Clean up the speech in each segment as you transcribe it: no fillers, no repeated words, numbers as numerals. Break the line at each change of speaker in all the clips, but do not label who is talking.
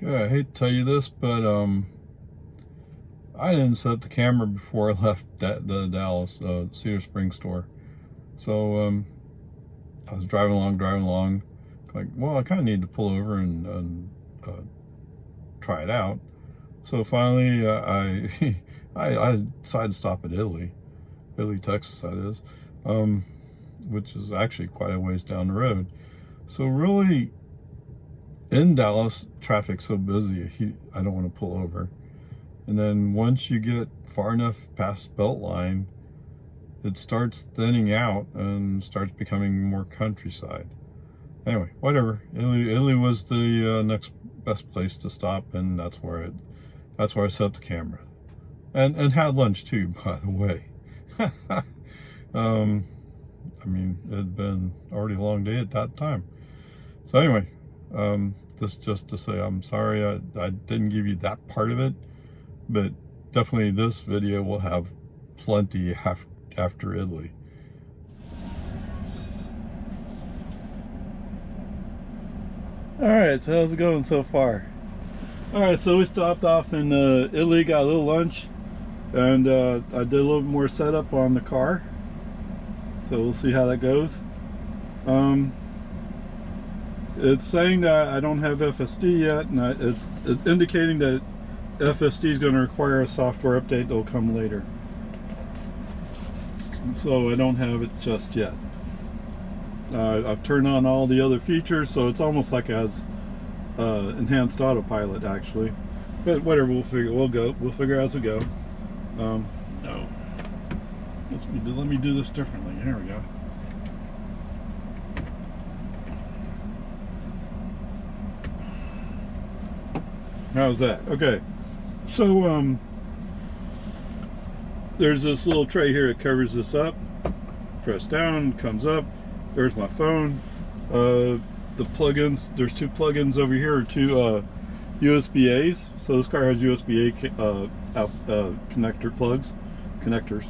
Okay, I hate to tell you this, but I didn't set up the camera before I left the Dallas Cedar Springs store. So I was driving along, like, well, I kind of need to pull over and try it out. So finally, I decided to stop at Italy, Texas, that is, which is actually quite a ways down the road. So really, in Dallas, traffic's so busy, I don't want to pull over. And then once you get far enough past Beltline, it starts thinning out and starts becoming more countryside. Anyway, whatever. Italy was the next best place to stop, and that's where I set up the camera, and had lunch too, by the way. I mean, it had been already a long day at that time. So anyway, this just to say I'm sorry I didn't give you that part of it, but definitely this video will have plenty after Italy. Alright, so how's it going so far? Alright, so we stopped off in Italy, got a little lunch, and I did a little more setup on the car. So we'll see how that goes. It's saying that I don't have FSD yet, and it's indicating that FSD is going to require a software update that will come later. So I don't have it just yet. I've turned on all the other features, so it's almost like it has enhanced autopilot actually. But whatever, we'll figure as we go. No, let me do this differently. Here we go. How's that? Okay. So there's this little tray here that covers this up. Press down, comes up. There's my phone. The plugins, there's two plugins over here, two USB-A's. So this car has USB-A connectors.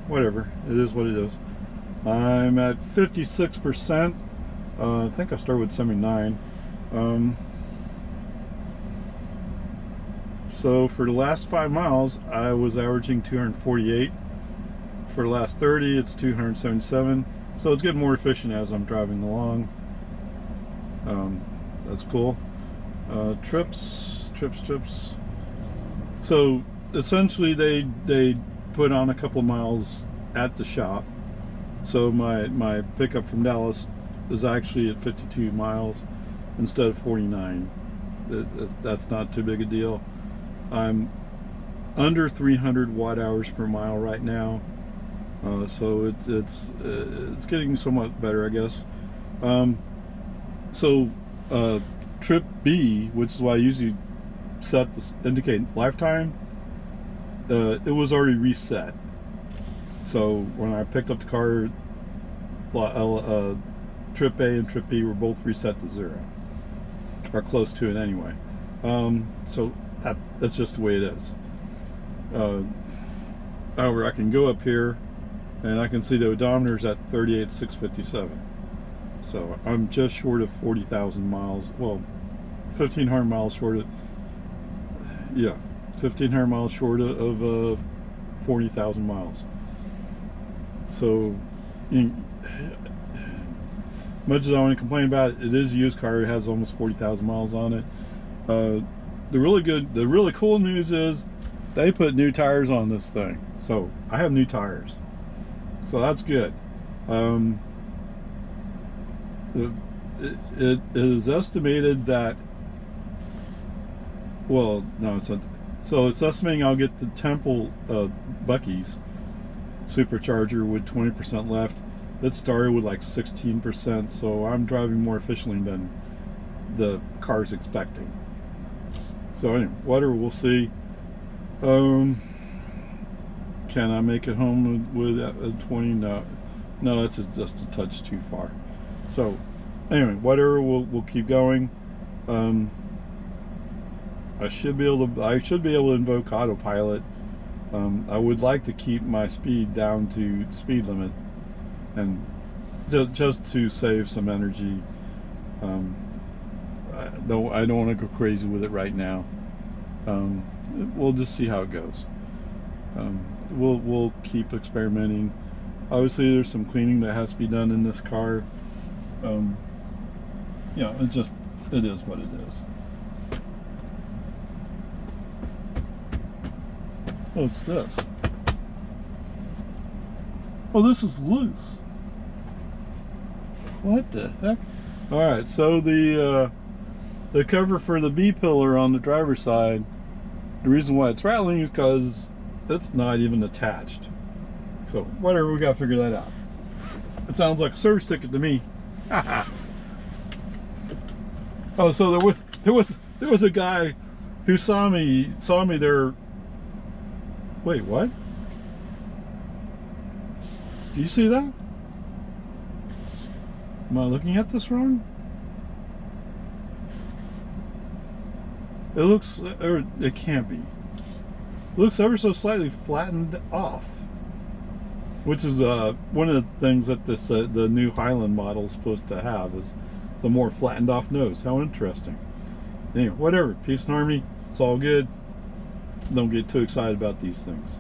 Whatever, it is what it is. I'm at 56%. I think I started with 79. So for the last 5 miles, I was averaging 248. For the last 30, it's 277. So it's getting more efficient as I'm driving along. That's cool. Trips. So essentially they put on a couple miles at the shop. So my pickup from Dallas is actually at 52 miles instead of 49. That's not too big a deal. I'm under 300 watt hours per mile right now. So it's getting somewhat better, I guess. Trip B, which is why I usually set this indicate lifetime, it was already reset. So when I picked up the car, Trip A and Trip B were both reset to 0, or close to it anyway. So that's just the way it is. However, I can go up here and I can see the odometer's at 38,657. So I'm just short of 40,000 miles. Well, 1,500 miles short of, yeah, 1,500 miles short of 40,000 miles. So, much as I want to complain about it, it is a used car. It has almost 40,000 miles on it. The really cool news is they put new tires on this thing. So I have new tires. So that's good. It is estimated that, well, no, it's not. So it's estimating I'll get the Temple Bucky's supercharger with 20% left. It started with like 16%, so I'm driving more efficiently than the car's expecting. So anyway, whatever, we'll see. Can I make it home with 20? No, that's just a touch too far. So anyway, whatever, we'll keep going. I should be able to invoke autopilot. I would like to keep my speed down to speed limit, and just to save some energy. though I don't want to go crazy with it right now. We'll just see how it goes. We'll keep experimenting. Obviously, there's some cleaning that has to be done in this car. It is what it is. What's this? Oh, this is loose. What the heck? All right, so the cover for the B pillar on the driver's side, the reason why it's rattling is because it's not even attached. So whatever, we gotta figure that out. It sounds like a service ticket to me. Oh, so there was a guy who saw me there. Wait, what? Do you see that? Am I looking at this wrong? It looks, or it can't be. It looks ever so slightly flattened off, which is one of the things that this the new Highland model is supposed to have, is a more flattened off nose. How interesting. Anyway, whatever. Peace and harmony. It's all good. Don't get too excited about these things.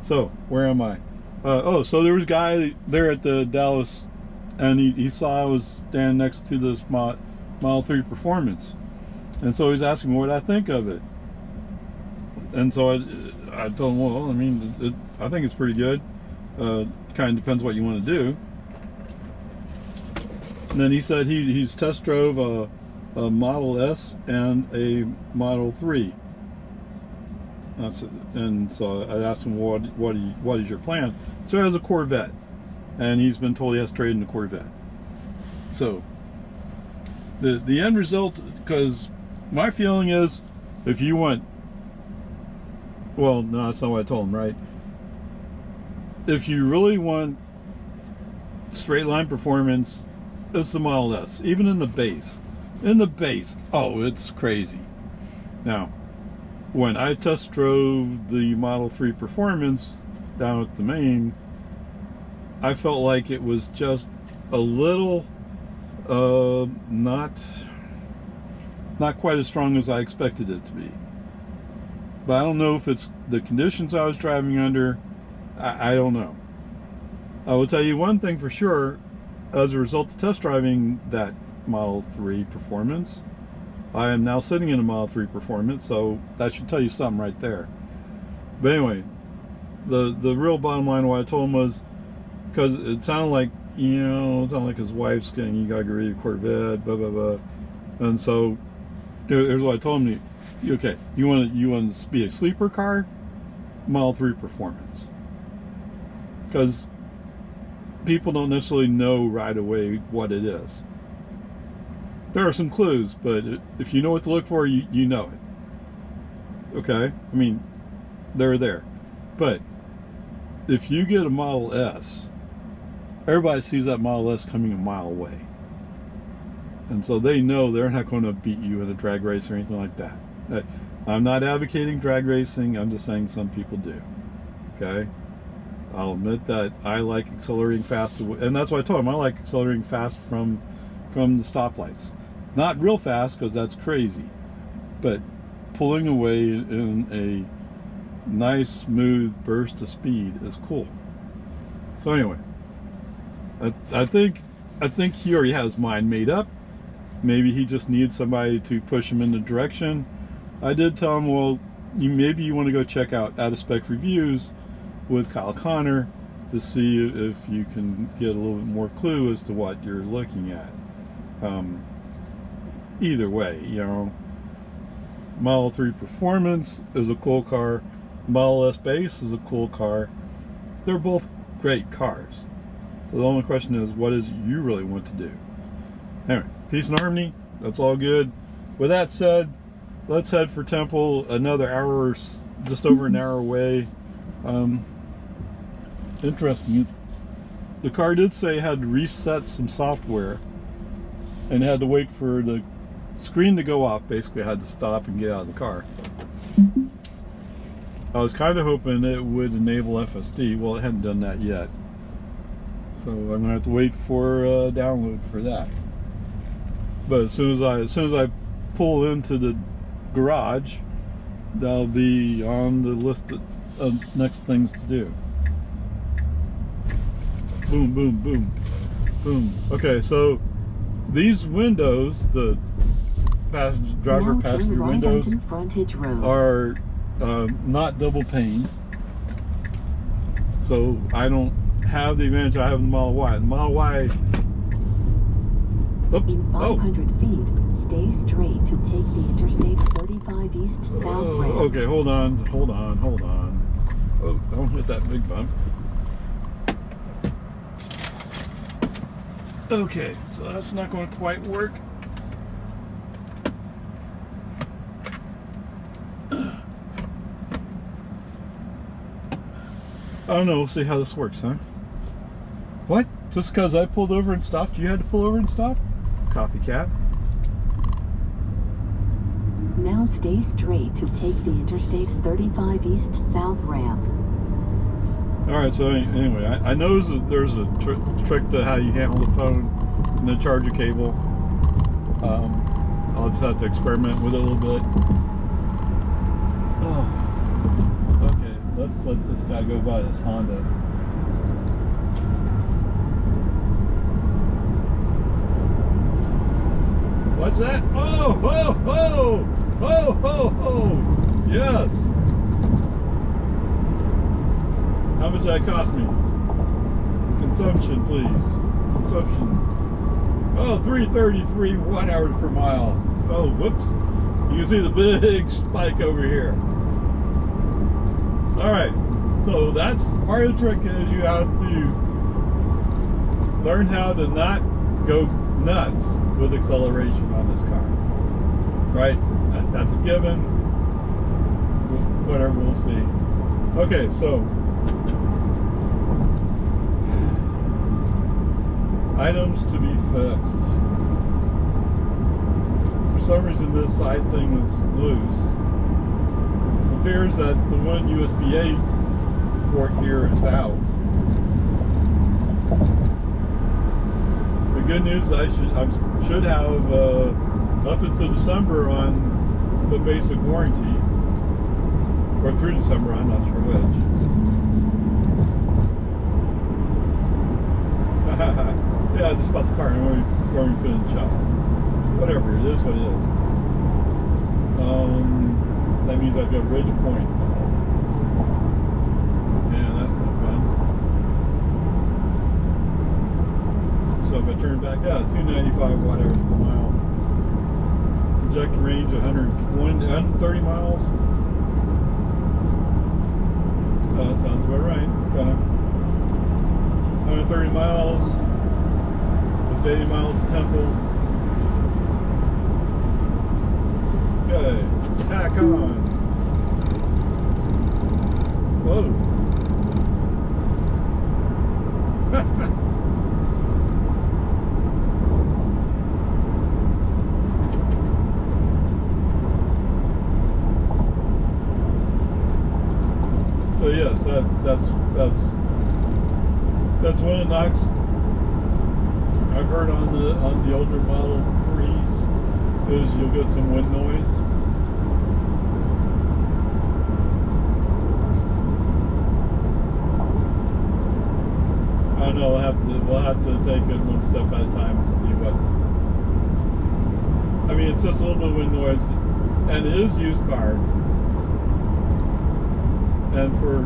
So where am I? Oh, so there was a guy there at the Dallas, and he saw I was standing next to this Model 3 Performance, and so he's asking me what I think of it. And so I told him, well, I mean, I think it's pretty good. Kind of depends what you want to do. And then he said he's test drove a Model S and a Model 3. That's it. And so I asked him, what is your plan? So he has a Corvette, and he's been told he has to trade in a Corvette. So the end result, because my feeling is, if you want, well, no, that's not what I told him, right? If you really want straight line performance, it's the Model S, even in the base. In the base, oh, it's crazy. Now, when I test drove the Model 3 Performance down at the main, I felt like it was just a little not quite as strong as I expected it to be. But I don't know if it's the conditions I was driving under. I don't know. I will tell you one thing for sure. As a result of test driving that Model 3 Performance, I am now sitting in a Model 3 Performance, so that should tell you something right there. But anyway, the real bottom line of what I told him was, because it sounded like, it sounded like his wife's getting, you gotta get rid of your Corvette, blah blah blah. And so here's what I told him: okay, you want to be a sleeper car, Model 3 Performance, because people don't necessarily know right away what it is. There are some clues, but if you know what to look for, you know it. Okay? I mean, they're there. But if you get a Model S, everybody sees that Model S coming a mile away. And so they know they're not going to beat you in a drag race or anything like that. I'm not advocating drag racing, I'm just saying some people do. Okay? I'll admit that I like accelerating fast, and that's what I told him. I like accelerating fast from the stoplights. Not real fast, because that's crazy, but pulling away in a nice, smooth burst of speed is cool. So anyway, I think he already has his mind made up. Maybe he just needs somebody to push him in the direction. I did tell him, well, maybe you want to go check out Out of Spec Reviews with Kyle Connor to see if you can get a little bit more clue as to what you're looking at. Either way, Model 3 Performance is a cool car. Model S Base is a cool car. They're both great cars. So the only question is, what is it you really want to do? Anyway, peace and harmony. That's all good. With that said, let's head for Temple. Another hour, just over an hour away. Interesting. The car did say it had to reset some software, and had to wait for the screen to go off. Basically, I had to stop and get out of the car. I was kind of hoping it would enable FSD. Well, it hadn't done that yet, so I'm gonna have to wait for a download for that. But as soon as I pull into the garage, that'll be on the list of next things to do. Boom, boom, boom, boom. Okay, so these windows, the passenger windows, are not double pane. So I don't have the advantage I have in the Model Y. The Model Y.
In 500 feet, stay straight to take the Interstate 35 East South ramp.
Okay, hold on. Oh, don't hit that big bump. Okay, so that's not going to quite work. I don't know, we'll see how this works, huh? What? Just because I pulled over and stopped, you had to pull over and stop? Copycat.
Now stay straight to take the Interstate 35 East South ramp.
Alright, so anyway, I know there's a trick to how you handle the phone and the charger cable. I'll just have to experiment with it a little bit. Oh. Okay, let's let this guy go by, this Honda. What's that? Oh, ho, ho! Ho, ho, ho! Yes! How much did that cost me? Consumption, please. Consumption. Oh, 333 watt-hours per mile. Oh, whoops. You can see the big spike over here. Alright, so that's part of the trick is you have to learn how to not go nuts with acceleration on this car. Right? That's a given. Whatever, we'll see. Okay, so items to be fixed. For some reason this side thing is loose. It appears that the one USB-A port here is out. The good news, I should have up until December on the basic warranty. Or through December, I'm not sure which. Yeah, just about the car. I'm going to put it in the shop. Whatever, it is what it is. That means I've got ridge point. Yeah, that's no fun. So if I turn back out, 295 watt-hours per mile. Projected range 130 miles. That sounds about right. Okay. 130 miles. It's 80 miles to Temple. Okay, tack on. Whoa. So yes, that's one of the knocks I've heard on the older Model 3s is you'll get some wind noise. I don't know. We'll have to take it one step at a time and see what. I mean, it's just a little bit of wind noise, and it is used car. And for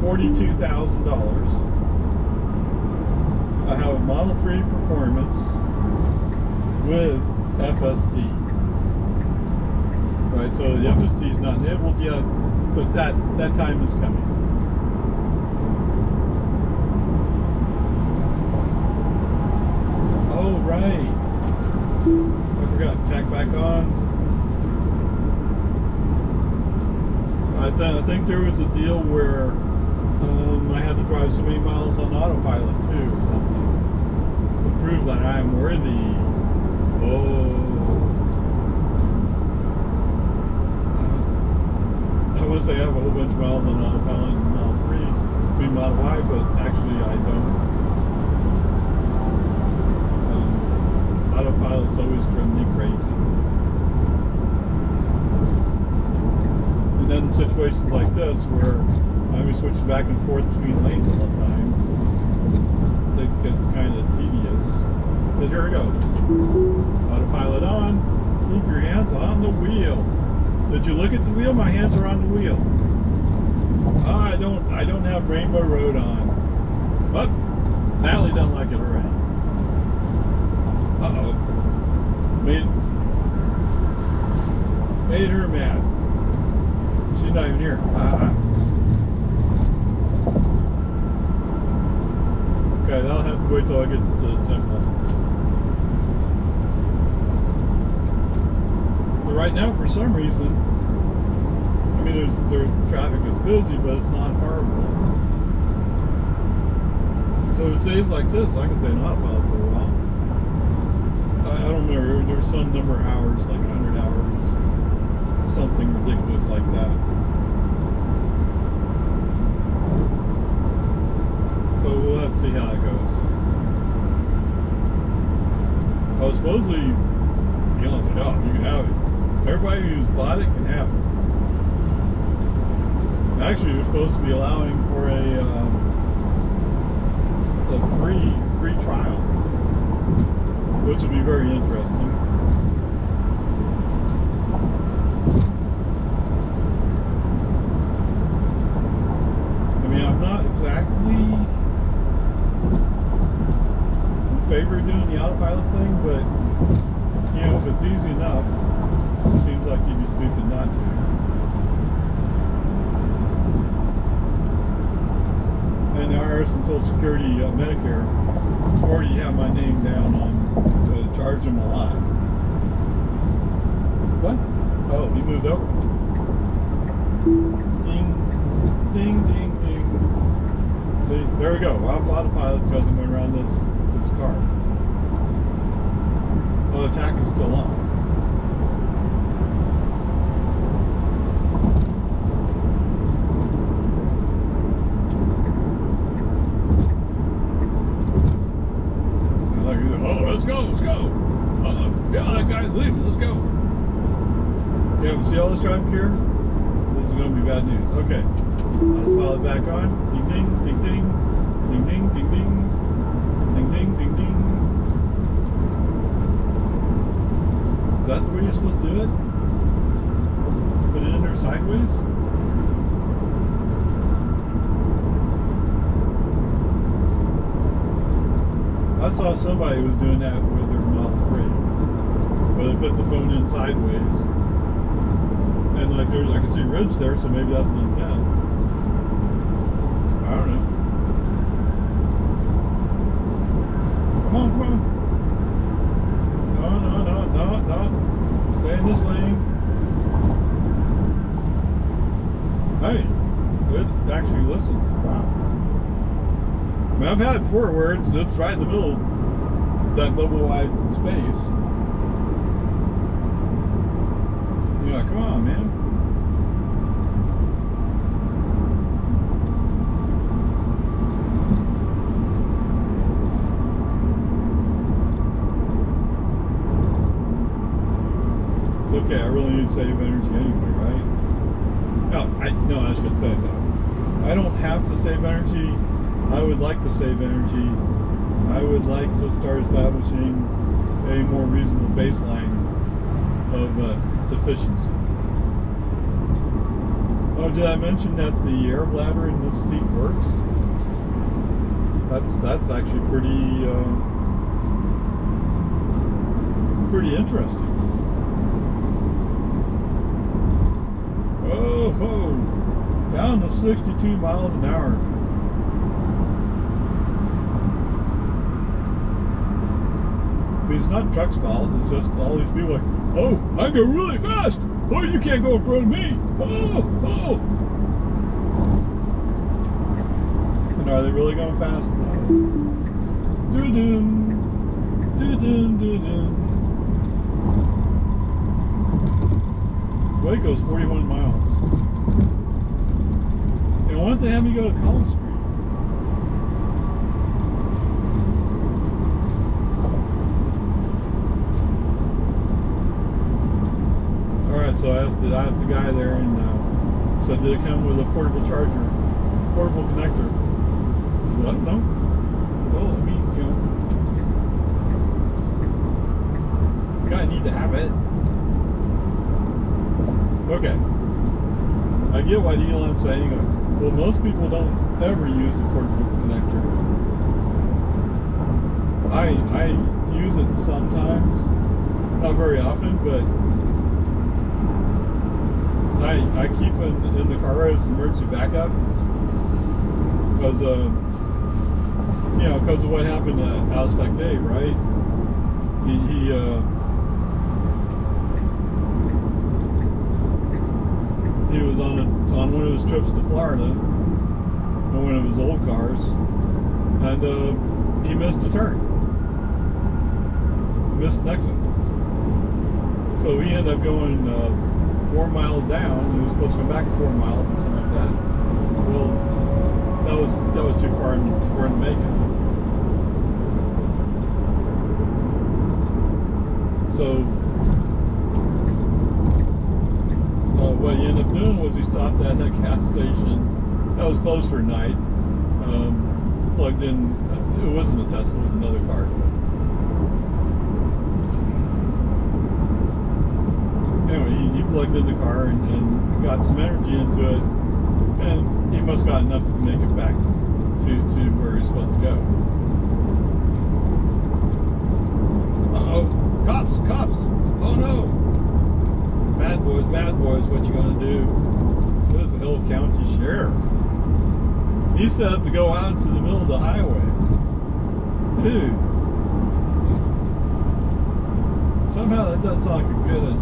$42,000. I have a Model 3 Performance with FSD. Right, so the FSD is not enabled yet, but that time is coming. Oh, right. I forgot. Tack back on. I think there was a deal where I had to drive so many miles on autopilot too, or something, to prove that I am worthy. Oh, I want to say I have a whole bunch of miles on autopilot in Model 3, being Model Y, but actually I don't. I autopilot's always driven me crazy. And then in situations like this, where I'm switching back and forth between lanes all the time, it gets kind of tedious. But here it goes. Autopilot on. Keep your hands on the wheel. Did you look at the wheel? My hands are on the wheel. I don't have Rainbow Road on. But Natalie doesn't like it already. Uh-oh. Made her mad. She's not even here. Okay, I'll have to wait till I get to the temple. But right now, for some reason, I mean, there's traffic is busy, but it's not horrible. So it stays like this. I can say not autopilot for a while. I don't remember. There's some number of hours, like 100 hours, something ridiculous like that. So we'll have to see how that goes. Well, supposedly, you don't have to know. You can have it. Everybody who's bought it can have it. Actually, you're supposed to be allowing for a free trial, which would be very interesting. I mean, I'm not exactly in favor of doing the autopilot thing, but you know, if it's easy enough, it seems like you'd be stupid not to. And IRS and Social Security, Medicare, already have my name down on to charge them a lot. What? Oh, he moved over. Ding, ding, ding, ding. See, there we go. Off autopilot because I'm going around this car. Well, the attack is still on. Let's go. Yeah, that guy's leaving. Let's go. Yeah, see all this traffic here? This is going to be bad news. Okay. Autopilot back on. Ding, ding, ding, ding. Ding, ding, ding, ding. Ding, ding, ding, ding. Is that the way you're supposed to do it? Put it in there sideways? I saw somebody who was doing that with their Model 3, where they put the phone in sideways, and like I can see a ridge there, so maybe that's the intent. I don't know. Come on. No. Stay in this lane. Hey, good. Actually, listen. Wow. I mean, I've had it before where it's right in the middle of that double wide space. You're like, come on, man. It's okay, I really need to save energy anyway, right? No, I shouldn't say that. I don't have to save energy. I would like to save energy. I would like to start establishing a more reasonable baseline of efficiency. Oh, did I mention that the air bladder in this seat works? That's actually pretty interesting. Oh, down to 62 miles an hour. It's not truck's fault, it's just all these people like, oh, I go really fast! Oh, you can't go in front of me! Oh! And are they really going fast? Doo-doom! Doo-doom, doo-doom. Waco's 41 miles. And why don't they have me go to Collins Street? Alright, so I asked the guy there and said, did it come with a portable charger, portable connector? He said, I don't know. Well, I mean, you know, you gotta need to have it. Okay. I get what Elon's saying. Well, most people don't ever use a portable connector. I use it sometimes, not very often, but I keep it in the car as emergency backup because you know, because of what happened to Outback Dave, right? He was on one of his trips to Florida in one of his old cars, and he missed a turn, missed an exit. So he ended up going 4 miles down. He was supposed to come back 4 miles or something like that. Well, that was too far for him to make it. So what he ended up doing was he stopped at a gas station that was closed for a night. Plugged in. It wasn't a Tesla. It was another car. Anyway, he plugged in the car and got some energy into it, and he must have got enough to make it back to where he's supposed to go. Uh-oh, cops! Oh no! Bad boys, what you gonna do? This is the Hill County Sheriff. He set up to go out into the middle of the highway. Dude. Somehow that doesn't sound like a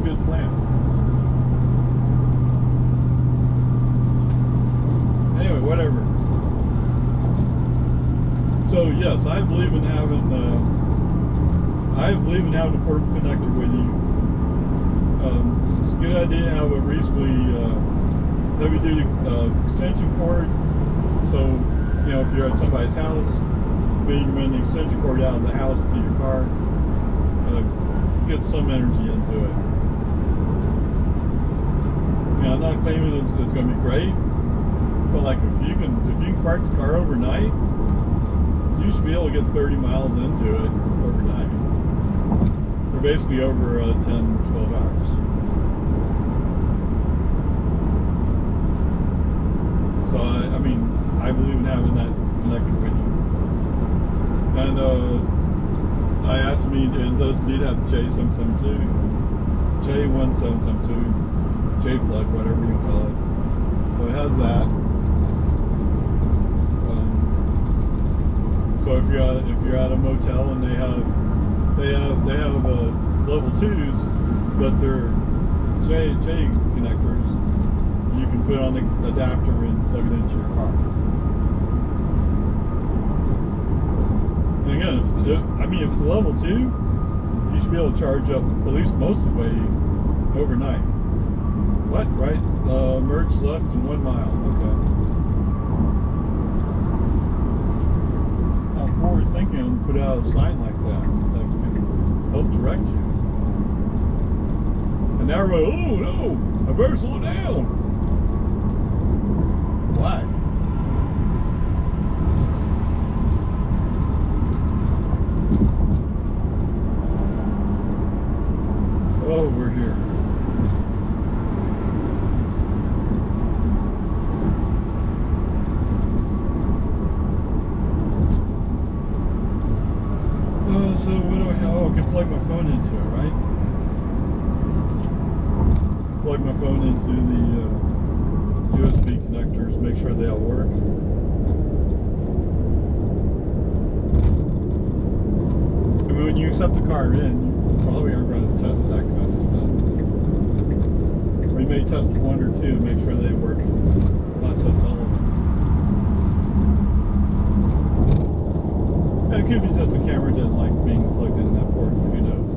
good plan. Anyway, whatever. So yes, I believe in having a portable connector with you. It's a good idea to have a reasonably heavy-duty extension cord. So, you know, if you're at somebody's house, maybe you can run the extension cord out of the house to your car. Get some energy into it. You know, I'm not claiming it's going to be great, but like if you can park the car overnight, you should be able to get 30 miles into it overnight. Or basically over 10, 12 hours. So I mean, I believe in having that connected with you. And I asked him, it does indeed have J772, J1772, J-plug, whatever you call it. So it has that. So if you're at a motel and they have level 2s, but they're J connectors, you can put on the adapter and plug it into your car. And again, if it's a level 2, you should be able to charge up at least most of the way overnight. What? Right? Merge left in 1 mile. Okay. How forward thinking to put out a sign like that can help direct you. And now everybody, oh no, I better slow down. Why? Oh, we're here. So what do I have? Oh, I can plug my phone into it, right? Plug my phone into the USB connectors, make sure they all work. I mean, when you accept the car in, you probably aren't going to test that kind of stuff. Or you may test 1 or 2 to make sure they work, not test all of them. And it could be just the camera doesn't like being plugged in that port, who knows.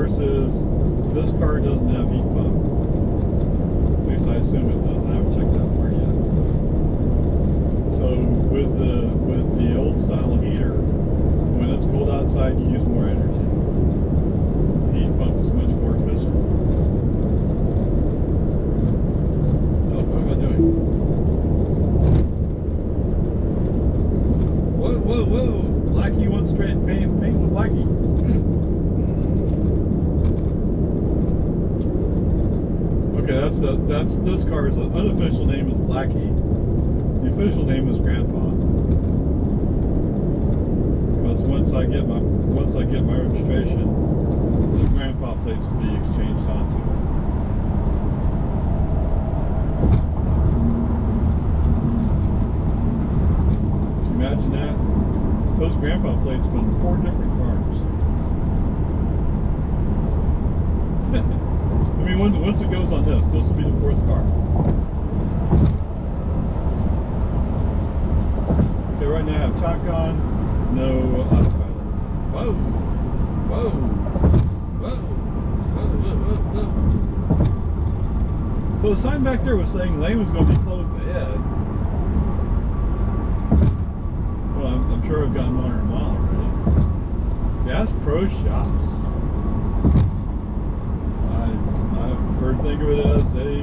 course, is this car doesn't have heat pump. At least I assume it doesn't. I haven't checked that part yet. So with the old style heater, when it's cold outside, you use more energy. The heat pump is much more efficient. Oh, what am I doing? Whoa, whoa, whoa! Blackie wants straight paint with Blackie. Okay, that's this car's unofficial name is Blackie. The official name is Grandpa. Because once I get my registration, the Grandpa plates will be exchanged onto it. Can you imagine that? Those Grandpa plates have been 4 different cars. I mean, once it goes on this will be the 4th car. Okay, right now I have tack-on, no autopilot. Whoa! Whoa! Whoa! Whoa, whoa, whoa, whoa. So the sign back there was saying lane was going to be closed ahead. Well, I'm sure I've gotten 100 miles already. Gas Pro Shops. I've think of it as a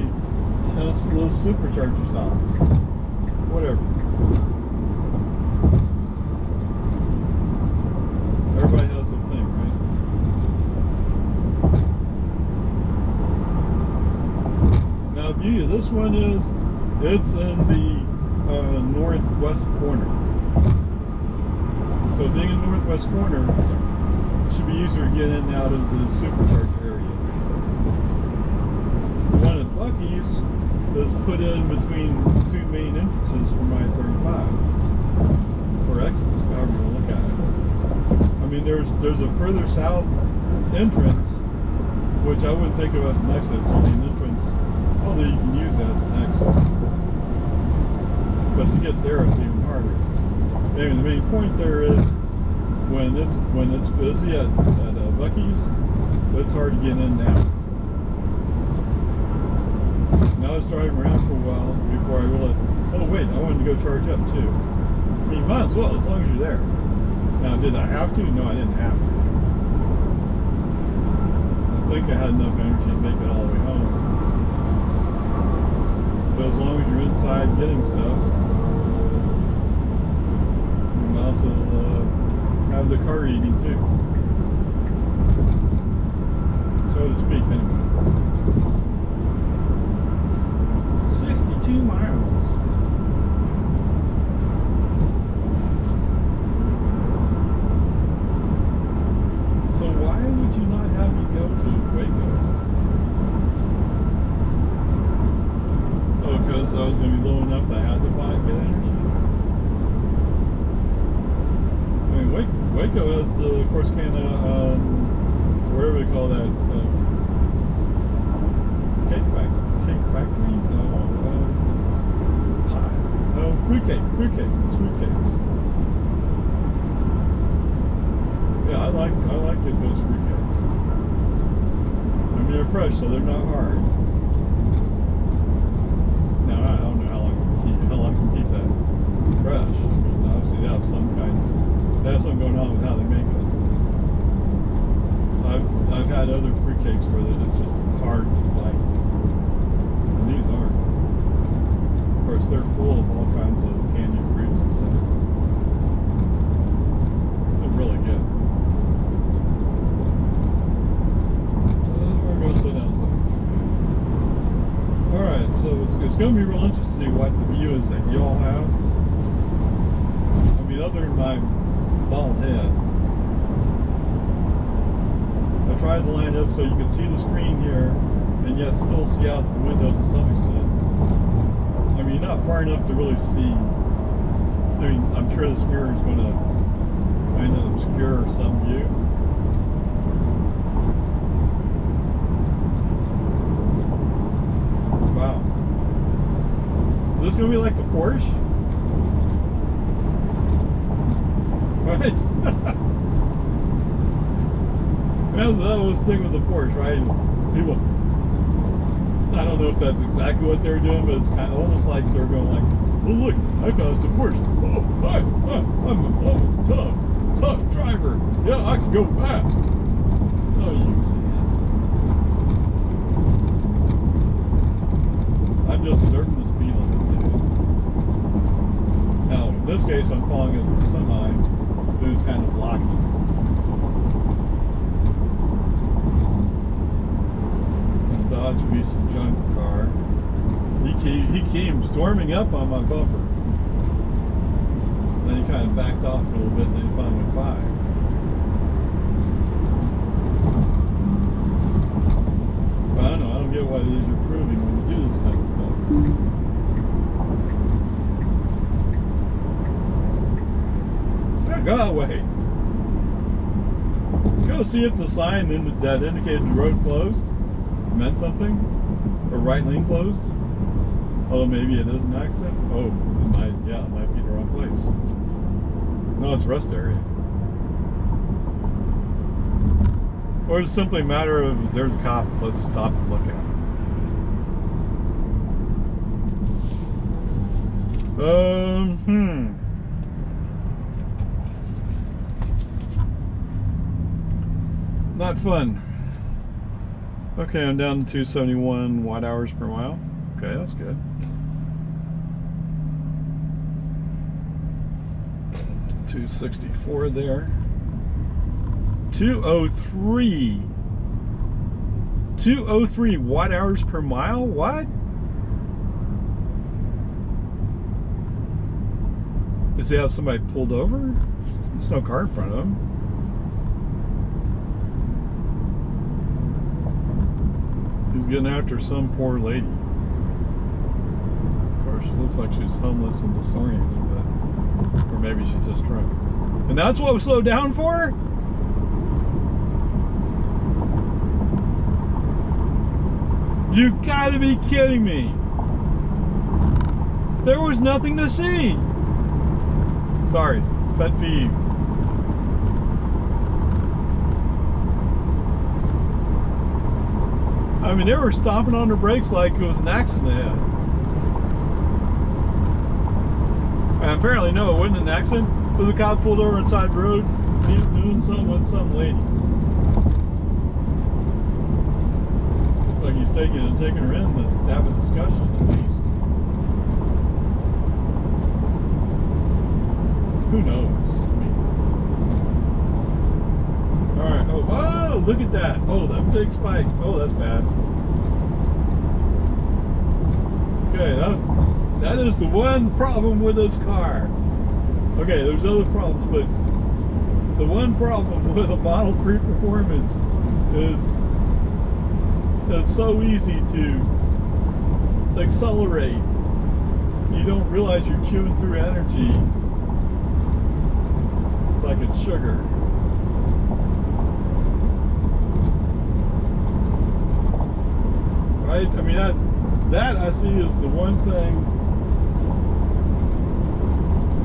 Tesla supercharger stop. Whatever. Everybody has their thing, right? Now, the beauty of this one is it's in the northwest corner. So being in the northwest corner, it should be easier to get in and out of the supercharger area. The one at Buc-ee's is put in between 2 main entrances from I-35, or exits, however you look at it. I mean, there's a further south entrance, which I wouldn't think of as an exit. It's only an entrance, although you can use that as an exit. But to get there, it's even harder. Anyway, the main point there is when it's busy at Buc-ee's, it's hard to get in and out. I was driving around for a while before I realized, oh wait, I wanted to go charge up too. I mean, you might as well, as long as you're there. Now, did I have to? No, I didn't have to. I think I had enough energy to make it all the way home. But as long as you're inside getting stuff, you can also have the car eating too. So to speak, anyway. 62 miles. So why would you not have me go to Waco? Oh, because I was going to be low enough that I had to buy and get energy? I mean, Waco has the Corsicana, whatever they call that, cake factory. Fruitcake. It's fruitcakes. Yeah, I like it, those fruitcakes. I mean, they're fresh, so they're not hard. Now, I don't know how long you can keep that fresh. I mean, obviously they have something going on with how they make it. I've had other fruitcakes where it's just hard to bite. And these aren't. Of course, they're full of all kinds of candied fruits and stuff. They're really good. We're going to slow down some. Alright, so it's going to be real interesting to see what the view is that you all have. I mean, other than my bald head. I tried to line up so you can see the screen here and yet still see out the window to some extent. I mean, not far enough to really see. I mean, I'm sure this mirror is going to kind of obscure some view. Wow. Is this going to be like the Porsche? Right? That was the thing with the Porsche, right? People, I don't know if that's exactly what they're doing, but it's kind of almost like they're going like, well, look, I caused a Porsche. Oh, I'm a tough driver. Yeah, I can go fast. No, you can't. I'm just serving the speed limit, dude. Now, in this case, I'm following a semi who's kind of blocking. Dodge Vista junk car. He came storming up on my bumper. Then he kind of backed off for a little bit, and then he finally went by. But I don't know. I don't get what it is you're proving when you do this kind of stuff. Yeah, go that way. Go see if the sign that indicated the road closed meant something, or right lane closed. Although maybe it is an accident. Oh, it might be the wrong place. No, it's rest area. Or it's simply a matter of there's a cop, let's stop and look at it. Not fun. Okay, I'm down to 271 watt-hours per mile. Okay, that's good. 264 there. 203. 203 watt-hours per mile? What? Does he have somebody pulled over? There's no car in front of him. He's getting after some poor lady. Of course, she looks like she's homeless and disoriented, but, or maybe she's just drunk. And that's what we slowed down for? You gotta be kidding me. There was nothing to see. Sorry, pet peeve. I mean, they were stomping on their brakes like it was an accident. And apparently, no, it wasn't an accident. But the cop pulled over on the side of the road, doing something with some lady. Looks like he's taking her in to have a discussion at least. Who knows? All right. Oh, look at that. Oh, that big spike. Oh, that's bad. Okay, that is the one problem with this car. Okay, there's other problems, but the one problem with a Model 3 Performance is it's so easy to accelerate. You don't realize you're chewing through energy like it's sugar. Right? I mean, that I see is the one thing.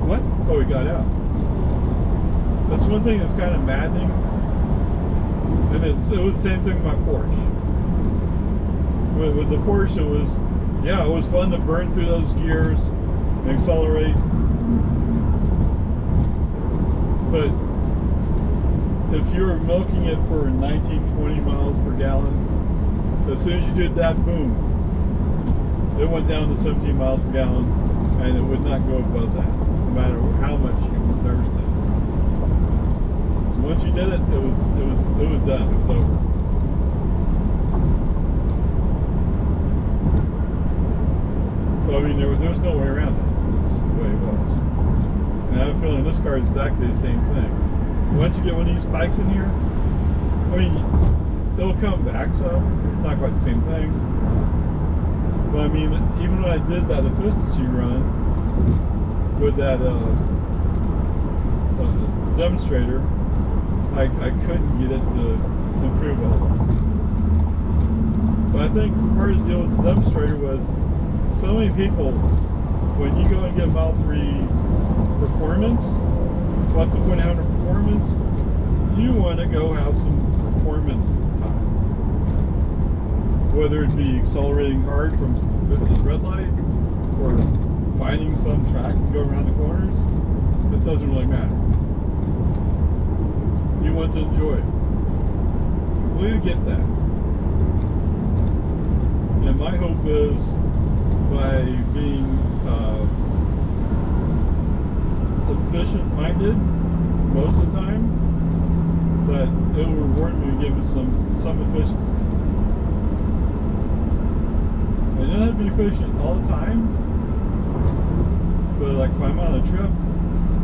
What? Oh, he got out. That's one thing that's kind of maddening. And it was the same thing with my Porsche. With the Porsche, it was fun to burn through those gears and accelerate. But if you're milking it for 19, 20 miles per gallon, as soon as you did that, boom, it went down to 17 miles per gallon, and it would not go above that, no matter how much you were thirsty. So once you did it, it was done. It was over. So I mean, there was no way around it. It's just the way it was. And I have a feeling this car is exactly the same thing. Once you get one of these spikes in here, I mean, it'll come back some. It's not quite the same thing. But I mean, even when I did that efficiency run with that demonstrator, I couldn't get it to improve a whole lot. But I think part of the deal with the demonstrator was so many people, when you go and get Model 3 Performance, what's the point of having a Performance? do want to go have some performance time, whether it be accelerating hard from the red light or finding some track to go around the corners, it doesn't really matter. You want to enjoy it. Completely get that. And my hope is by being efficient-minded most of the time, that it will reward me to give it some efficiency. I don't have to be efficient all the time, but like if I'm on a trip,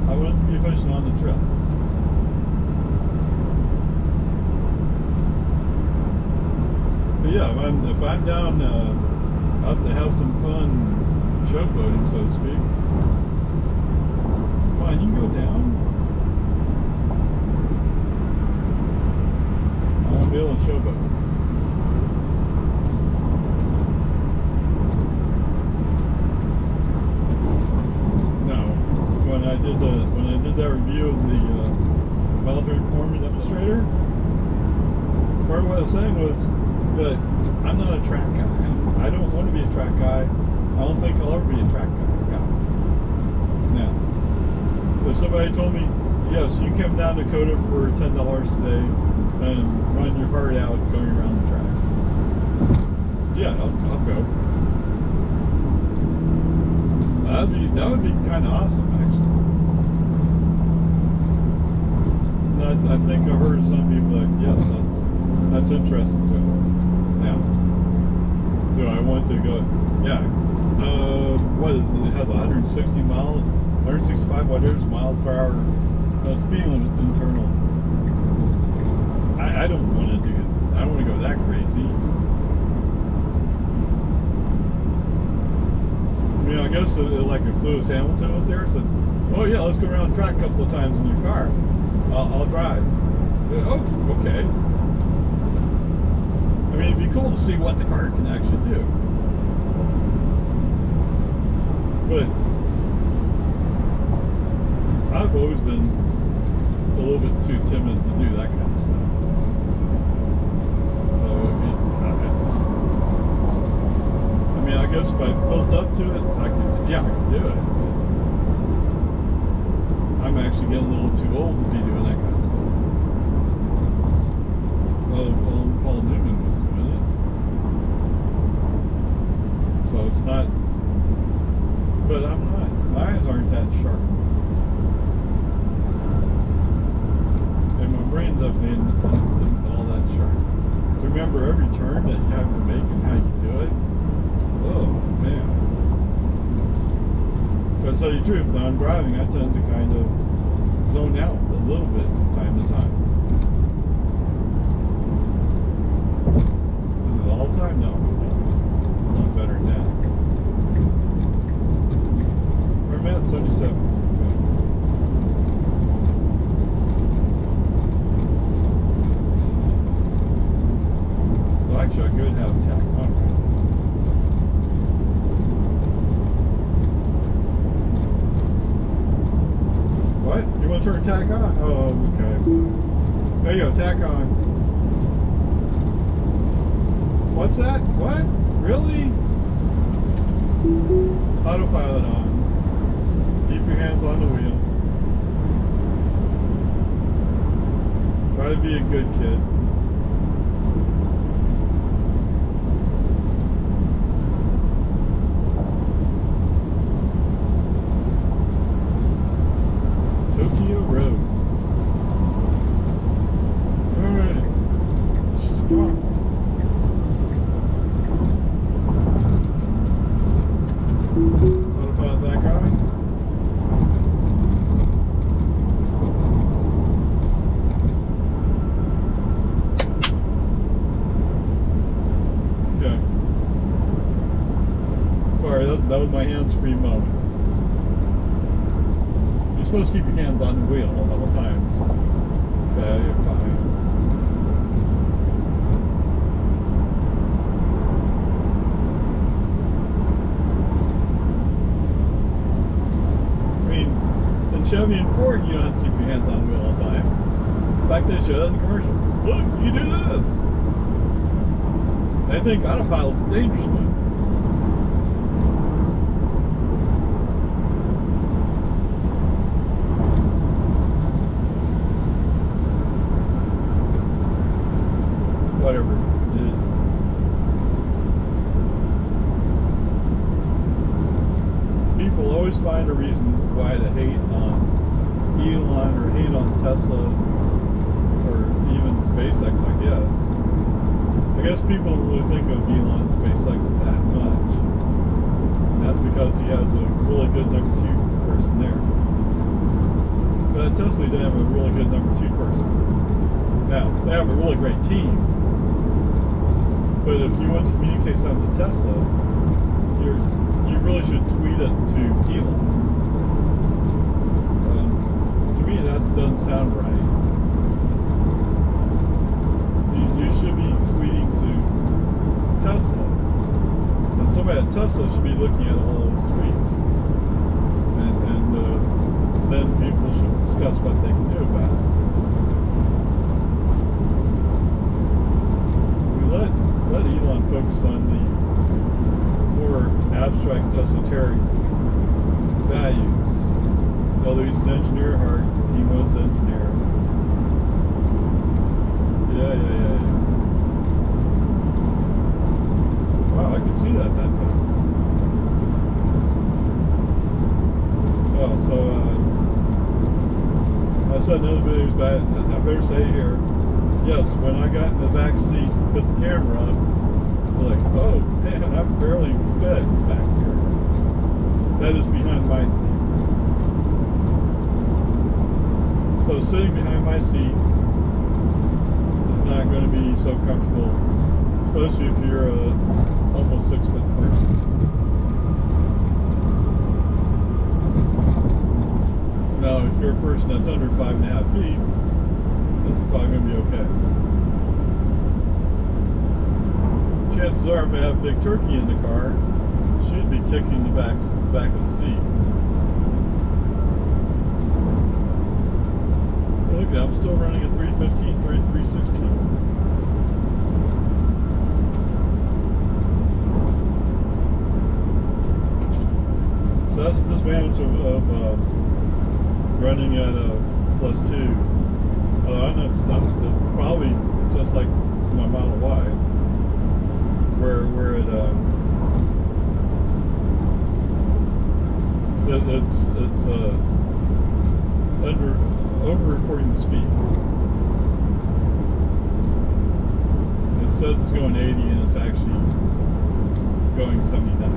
I want it to be efficient on the trip. But yeah, if I'm down out to have some fun showboating, so to speak, come on, you can go down. I want to be able to showboat. No, when I did that review of the Mile-3 Performance Demonstrator, part of what I was saying was that I'm not a track guy. I don't want to be a track guy. I don't think I'll ever be a track guy. Now, if somebody told me, yes, you come down to Dakota for $10 today and run your heart out going around the track, yeah, I'll go. That would be kind of awesome, actually. And I think I've heard some people like, yes, that's interesting to them. Now, do I want to go? Yeah. What is it? It has 165 miles per hour speed limit internal. I don't want to do it. I don't want to go that crazy. I mean, I guess like if Lewis Hamilton was there, it's oh yeah, let's go around the track a couple of times in your car. I'll drive. Oh, okay. I mean, it'd be cool to see what the car can actually do. But I've always been a little bit too timid to do that kind of stuff. So, I mean, I guess if I built up to it, I could do it. I'm actually getting a little too old to be doing that kind of stuff. Well, Paul Newman was doing it. So it's not, but I'm not, my eyes aren't that sharp. And my brain definitely isn't all that sharp. To remember every turn that you have to make and how you do it, oh man. But to tell you the truth, when I'm driving, I tend to kind of zone out a little bit from time to time. Is it all the time? No. A lot better than that. Where am I at? 77. So actually, I could have tack on. What? You want to turn tack on? Oh, okay. There you go, tack on. What's that? What? Really? Autopilot on. Keep your hands on the wheel. Try to be a good kid. Tokyo Road. Alright. Come on. Autopilot back on. Okay. Sorry, that was my hands-free moment. You're supposed to keep your hands on the wheel all the time. Okay, you're fine. I mean, in Chevy and Ford, you don't have to keep your hands on the wheel all the time. If I fact, they show that in the commercial. Look, you do this. They think autopilot's a dangerous one. Whatever. People always find a reason why to hate on Elon or hate on Tesla or even SpaceX, I guess. I guess people don't really think of Elon and SpaceX that much. And that's because he has a really good number 2 person there. But at Tesla, they have a really good number 2 person. Now, they have a really great team. But if you want to communicate something to Tesla, you really should tweet it to Elon. To me, that doesn't sound right. You should be tweeting to Tesla. And somebody at Tesla should be looking at all those tweets. And then people should discuss what they can do about it. Let Elon focus on the more abstract, esoteric values. Although he's an engineer at heart, he was an engineer. Yeah. Wow, I could see that time. Oh, so I said in other videos, but I better say here, yes, when I got in the back seat, put the camera on, like, oh man, I'm barely fit back here. That is behind my seat. So sitting behind my seat is not going to be so comfortable, especially if you're a almost 6 foot person. Now, if you're a person that's under 5.5 feet, it's probably going to be okay. Chances are, if I have a big turkey in the car, it should be kicking the back of the seat. Look, I'm still running at 315, 316. So that's the disadvantage of running at a +2. I know that's probably just like my Model Y, where it's over-reporting the speed. It says it's going 80 and it's actually going 79.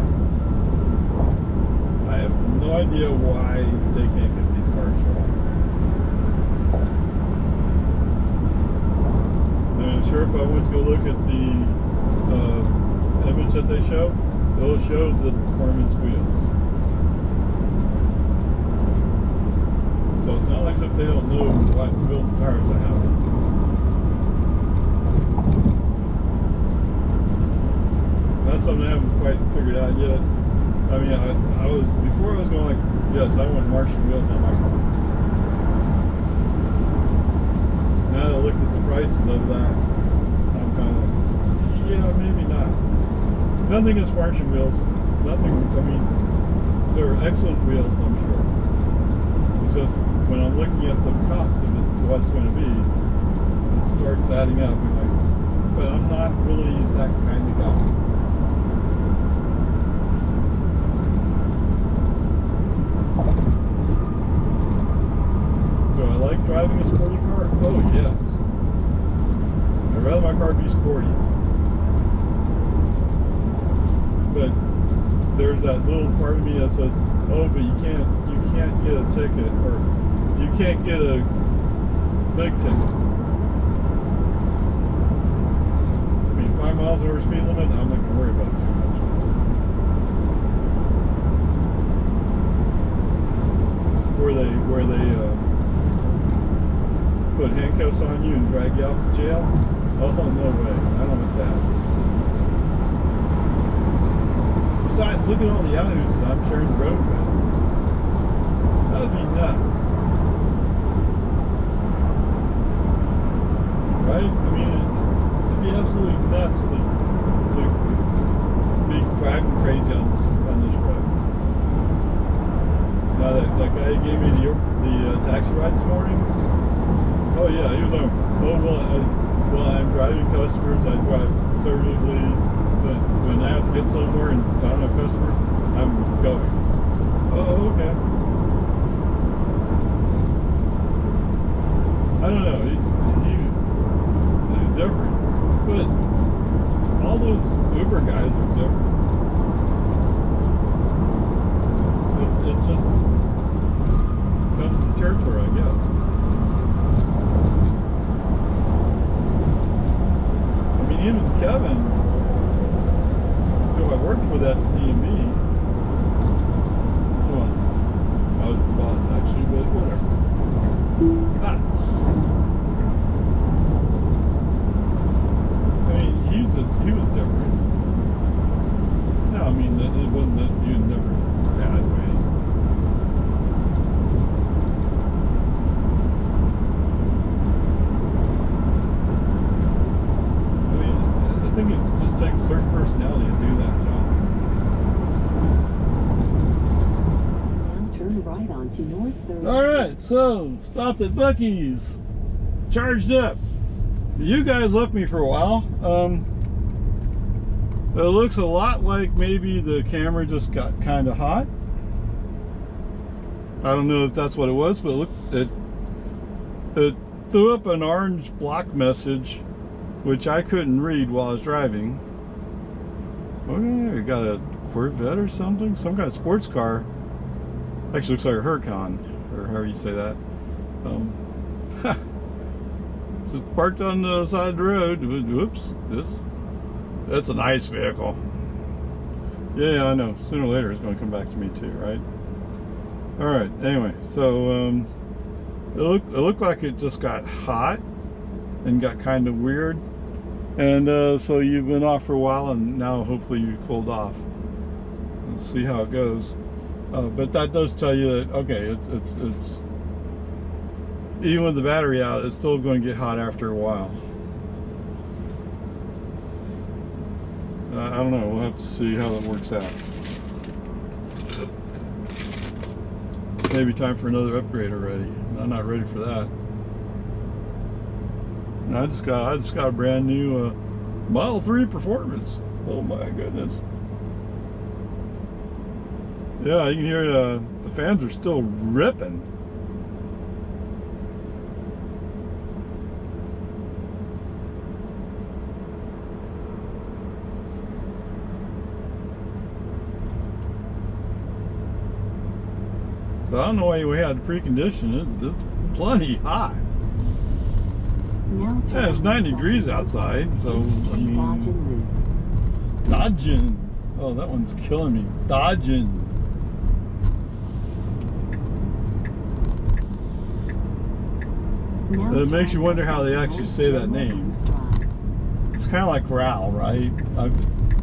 I have no idea why they can't get these cars wrong. I'm sure if I went to go look at the image that they show, it'll show the performance wheels. So it's not like as if they don't know what built tires I have. That's something I haven't quite figured out yet. I mean, I was before I was going like, yes, I want Martian wheels on my car. Now that I looked at the prices of that, I'm kind of, yeah, maybe not. Nothing against Martian wheels. Nothing, I mean, they're excellent wheels, I'm sure. It's just, when I'm looking at the cost of it, what it's going to be, it starts adding up. I'm like, but I'm not really that kind of guy. Do I like driving a sporty car? Oh, yes. I'd rather my car be sporty. But there's that little part of me that says, oh, but you can't get a ticket, or you can't get a big ticket. I mean, 5 miles over speed limit, I'm not going to worry about it too much. Where they put handcuffs on you and drag you off to jail? Oh, no way. I don't want that. Besides, look at all the yahoos I'm sharing the road with. That would be nuts. nuts to be driving crazy on this road. Now that guy gave me the taxi ride this morning. Oh yeah, he was like, oh well, I'm driving customers. I drive conservatively, but when I have to get somewhere and I don't have customers, I'm going. Oh, okay. I don't know. He's different, but all those Uber guys are different. It's just comes to the territory, I guess. I mean, even Kevin, who I worked with at the DMV, well, I was the boss actually, but whatever. I mean, he was different. No, I mean, it wasn't that you never bad way. I mean, I think it just takes a certain personality to do that job.
Now turn right onto North 3rd
Alright, so stopped at Buc-ee's. Charged up. You guys left me for a while. It looks a lot like maybe the camera just got kind of hot. I don't know if that's what it was, but it threw up an orange block message, which I couldn't read while I was driving. Okay, you got a Corvette or something? Some kind of sports car. Actually looks like a Huracan, or however you say that. It's parked on the side of the road. Whoops, that's a nice vehicle. Yeah, I know. Sooner or later it's going to come back to me too, right? All right. Anyway, so it looked like it just got hot and got kind of weird, and so you've been off for a while, and now hopefully you've cooled off. Let's see how it goes. But that does tell you that okay, it's even with the battery out, it's still going to get hot after a while. I don't know. We'll have to see how that works out. Maybe time for another upgrade already. I'm not ready for that. And I just got a brand new Model 3 Performance. Oh my goodness. Yeah, you can hear the fans are still ripping. So I don't know why we had to precondition it. It's plenty hot.
Now
Yeah, it's 90 degrees outside, so I mean, dodging. Oh, that one's killing me. Dodging. It makes you wonder how they actually say that name. It's kind of like growl, right?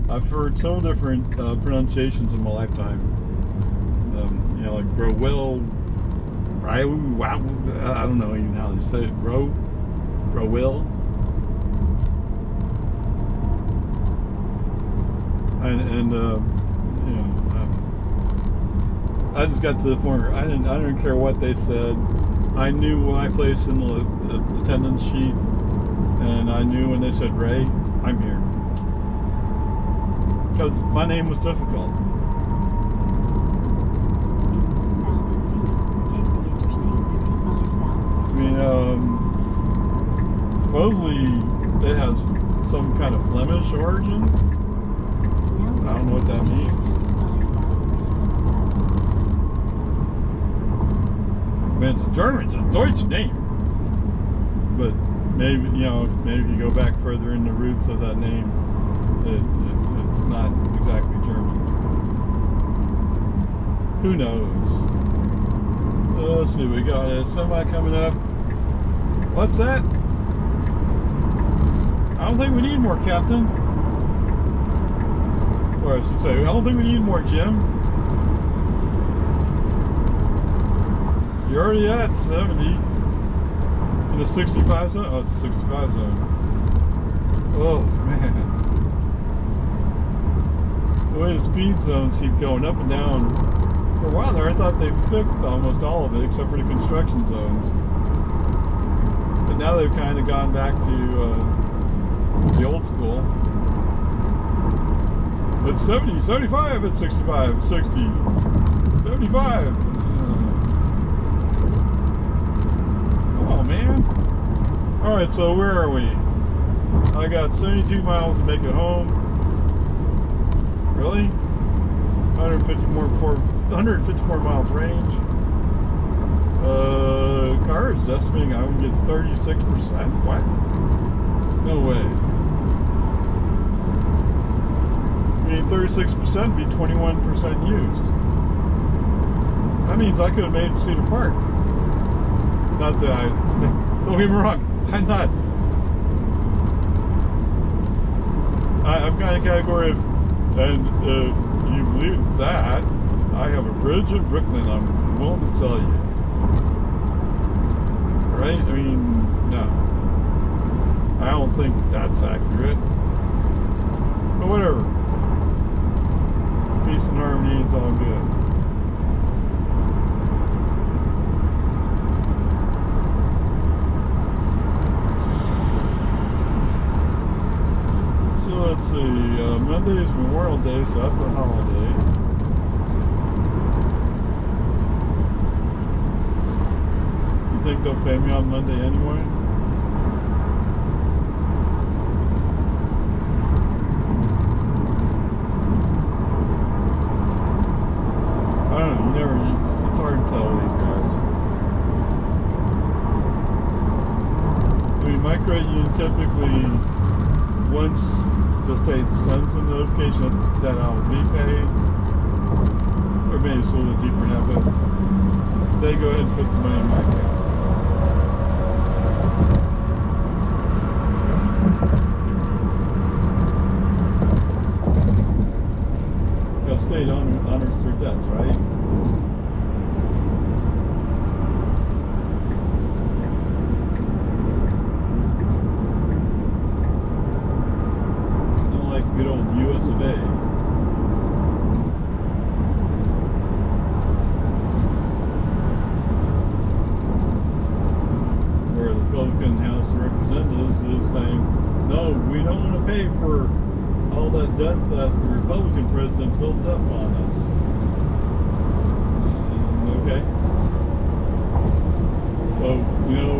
I've heard several different pronunciations in my lifetime. You know, like Growell, right? I don't know even how they say it. Growell. And you know, I just got to the point where I didn't care what they said. I knew my place in the attendance sheet, and I knew when they said Ray, I'm here, because my name was difficult. I mean, supposedly it has some kind of Flemish origin. I don't know what that means. I mean, it's a German, it's a Deutsch name. But maybe, you know, maybe if you go back further in the roots of that name, it's not exactly German. Who knows? Let's see, we got a semi coming up. What's that? I don't think we need more, Captain. Or I should say, I don't think we need more, Jim. You're already at 70 in a 65 zone. Oh, it's a 65 zone. Oh man. The way the speed zones keep going up and down. For a while there, I thought they fixed almost all of it except for the construction zones. But now they've kind of gone back to the old school. It's 70, 75, it's 65, 60, 75. Come on, man. Alright, so where are we? I got 72 miles to make it home. Really? 154 miles range. Car is estimating I would get 36%. What? No way. I mean, 36% would be 21% used. That means I could have made it to Cedar Park. Not that I... Don't get me wrong. I'm not... I'm kind of category of... And if you believe that, I have a bridge in Brooklyn I'm willing to sell you. Right? I mean, no. I don't think that's accurate. But whatever. Peace and harmony, it's all good. So let's see, Monday is Memorial Day, so that's a holiday. You think they'll pay me on Monday anyway? I don't know, it's hard to tell with these guys. I mean, my credit union typically, once the state sends a notification that I'll be paid, or maybe it's a little deeper now, but they go ahead and put the money in my account. Because the state honors their debts, right? Good old US of A. Where the Republican House of Representatives is saying, no, we don't want to pay for all that debt that the Republican president built up on us. Okay. So, you know,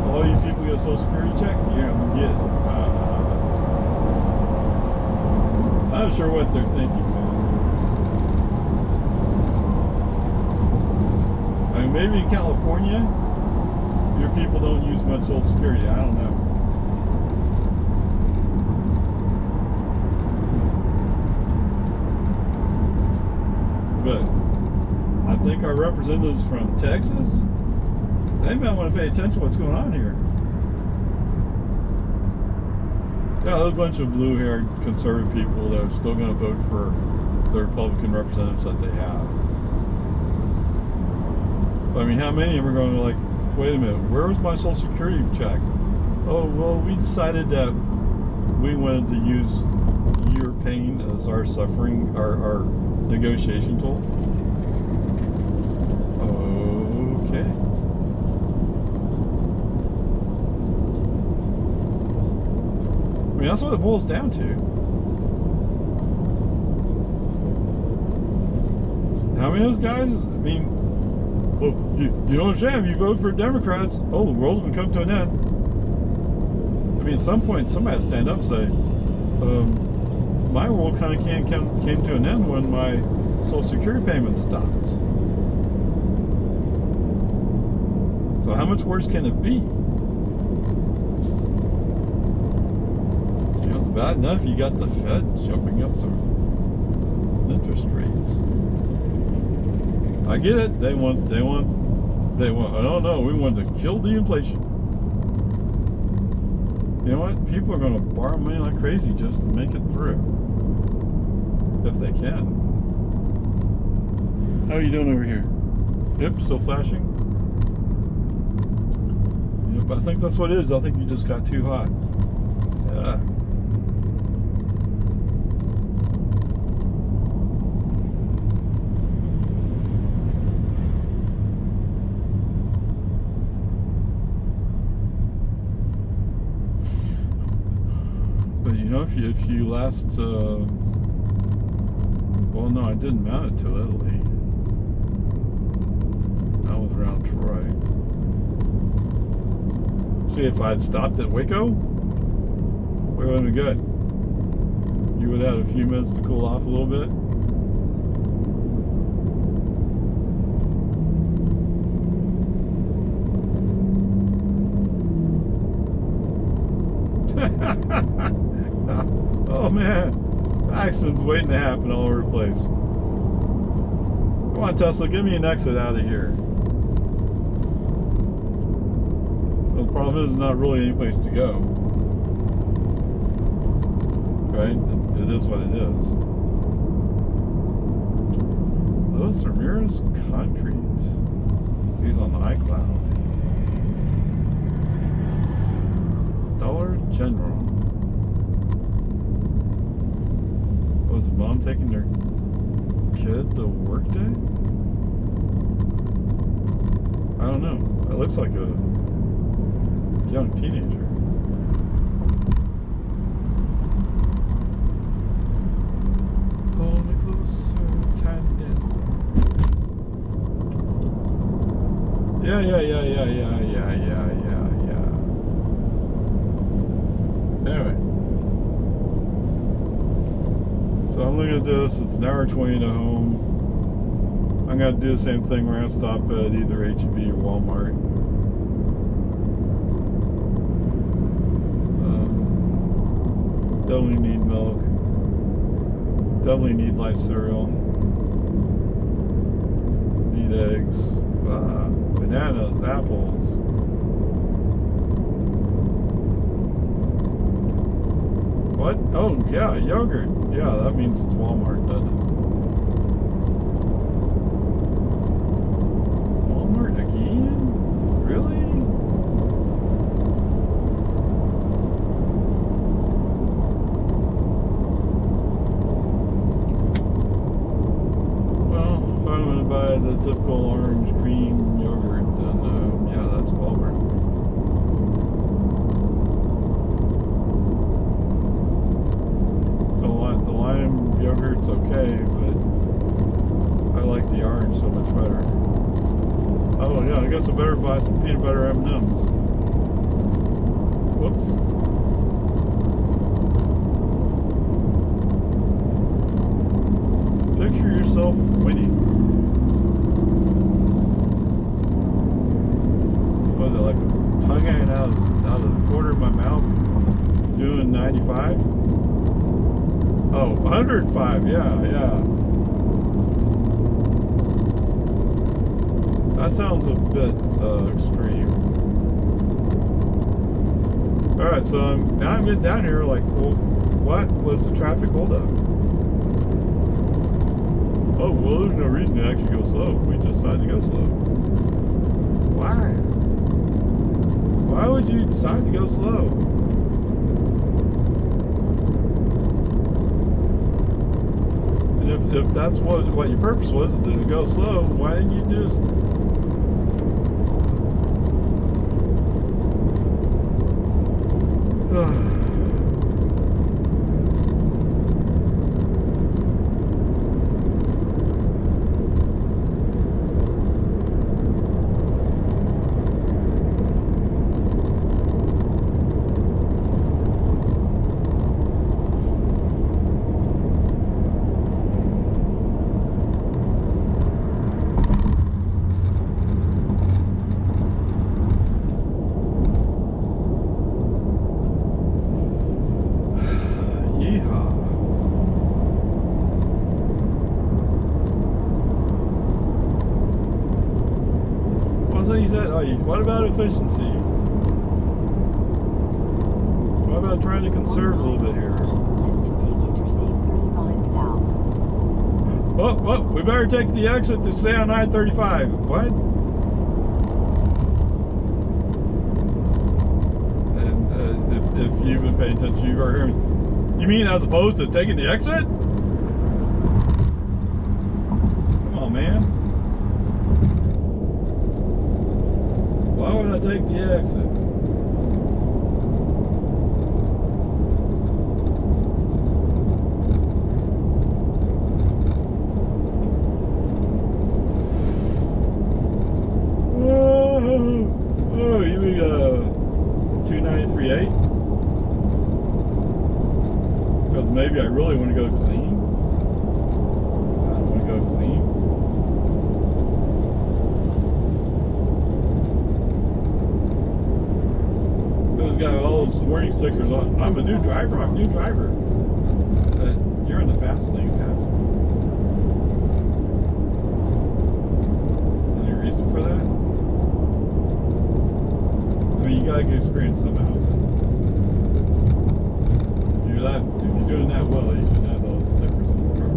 all you people get a Social Security check, you're going to get it. I'm not sure what they're thinking, man. I mean, maybe in California, your people don't use much Social Security. I don't know. But I think our representatives from Texas, they might want to pay attention to what's going on here. Yeah, there's a bunch of blue-haired conservative people that are still going to vote for the Republican representatives that they have. But, I mean, how many of them are going to like, wait a minute, where was my Social Security check? Oh, well, we decided that we wanted to use your pain as our suffering, our negotiation tool. Okay. I mean, that's what it boils down to. How many of those guys, I mean, well, you don't understand, you vote for Democrats, oh, the world's going to come to an end. I mean, at some point, somebody has to stand up and say, my world kind of came to an end when my Social Security payment stopped. So how much worse can it be? It's bad enough you got the Fed jumping up the interest rates. I get it. They want. Oh no, we want to kill the inflation. You know what? People are going to borrow money like crazy just to make it through, if they can. How are you doing over here? Yep, still flashing. Yep, I think that's what it is. I think you just got too hot. But you know, if you last, well, no, I didn't mount it to Italy. That was around Troy. See, if I'd stopped at Waco, we would have been good. You would have had a few minutes to cool off a little bit. Oh man, accidents waiting to happen all over the place. Come on, Tesla, give me an exit out of here. Well, the problem is, not really any place to go. Right? It is what it is. Los Ramirez Concrete. He's on the iCloud. Dollar General. Was the mom taking their kid to work day? I don't know. It looks like a young teenager. Hold me closer, tiny dancer. Yeah. Anyway. So I'm looking at this, it's an hour 20 to home. I'm going to do the same thing. We're going to stop at either H-E-B or Walmart. Definitely need milk. Definitely need light cereal. Need eggs. Bananas, apples. What? Oh, yeah, yogurt. Yeah, that means it's Walmart, doesn't it? Walmart again? Really? Well, if I'm going to buy the typical orange cream yogurt, then yeah, that's Walmart. Yogurt's okay, but I like the orange so much better. Oh yeah, I guess I better buy some peanut butter M&Ms. Whoops. Picture yourself winning. Was it like a tongue hanging out of the corner of my mouth doing 95? Oh, 105, yeah. That sounds a bit extreme. Alright, so now I'm getting down here like, well, what was the traffic holdup? Oh, well, there's no reason to actually go slow. We just decided to go slow. Why? Why would you decide to go slow? If that's what your purpose was, to go slow, why didn't you just... What about efficiency? What about trying to conserve a little bit here?
Left to take Interstate 35 south.
Oh, we better take the exit to stay on I-35. What? And if you've been I'm paying attention. You are hearing. You mean as opposed to taking the exit? Come on, man. Why would I take the exit? Oh, you mean 293.8? Because maybe I really want to go clean. I don't want to go clean. Those got all those warning stickers on. I'm a new driver. I'm a new driver. You're in the fast lane, passing. Any reason for that? I mean, you gotta get experience somehow. If you're doing that well, you should have those stickers on the car.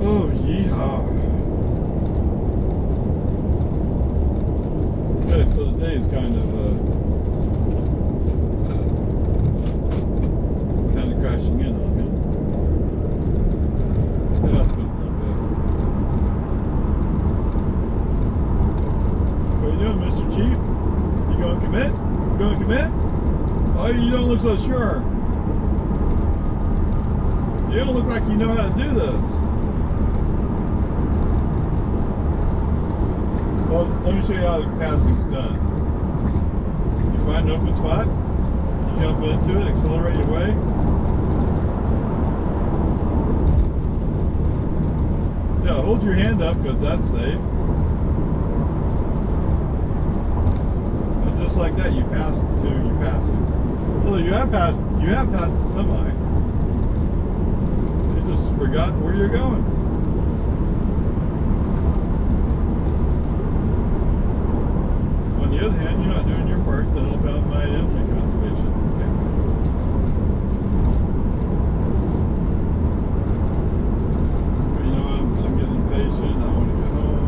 Oh, yeehaw. Okay, so the day is kind of crashing in on me. Yeah, that's good. What are you doing, Mr. Chief? You going to commit? You going to commit? Oh, you don't look so sure. You don't look like you know how to do this. Well, let me show you how the passing's done. You find an open spot, you jump into it, accelerate your way. Yeah, hold your hand up because that's safe. And just like that, you pass you pass it. Well, you have passed the semi. You just forgot where you're going. On the other hand, you're not doing your part to help out my energy conservation. Okay. But you know, I'm getting impatient. I want to get home.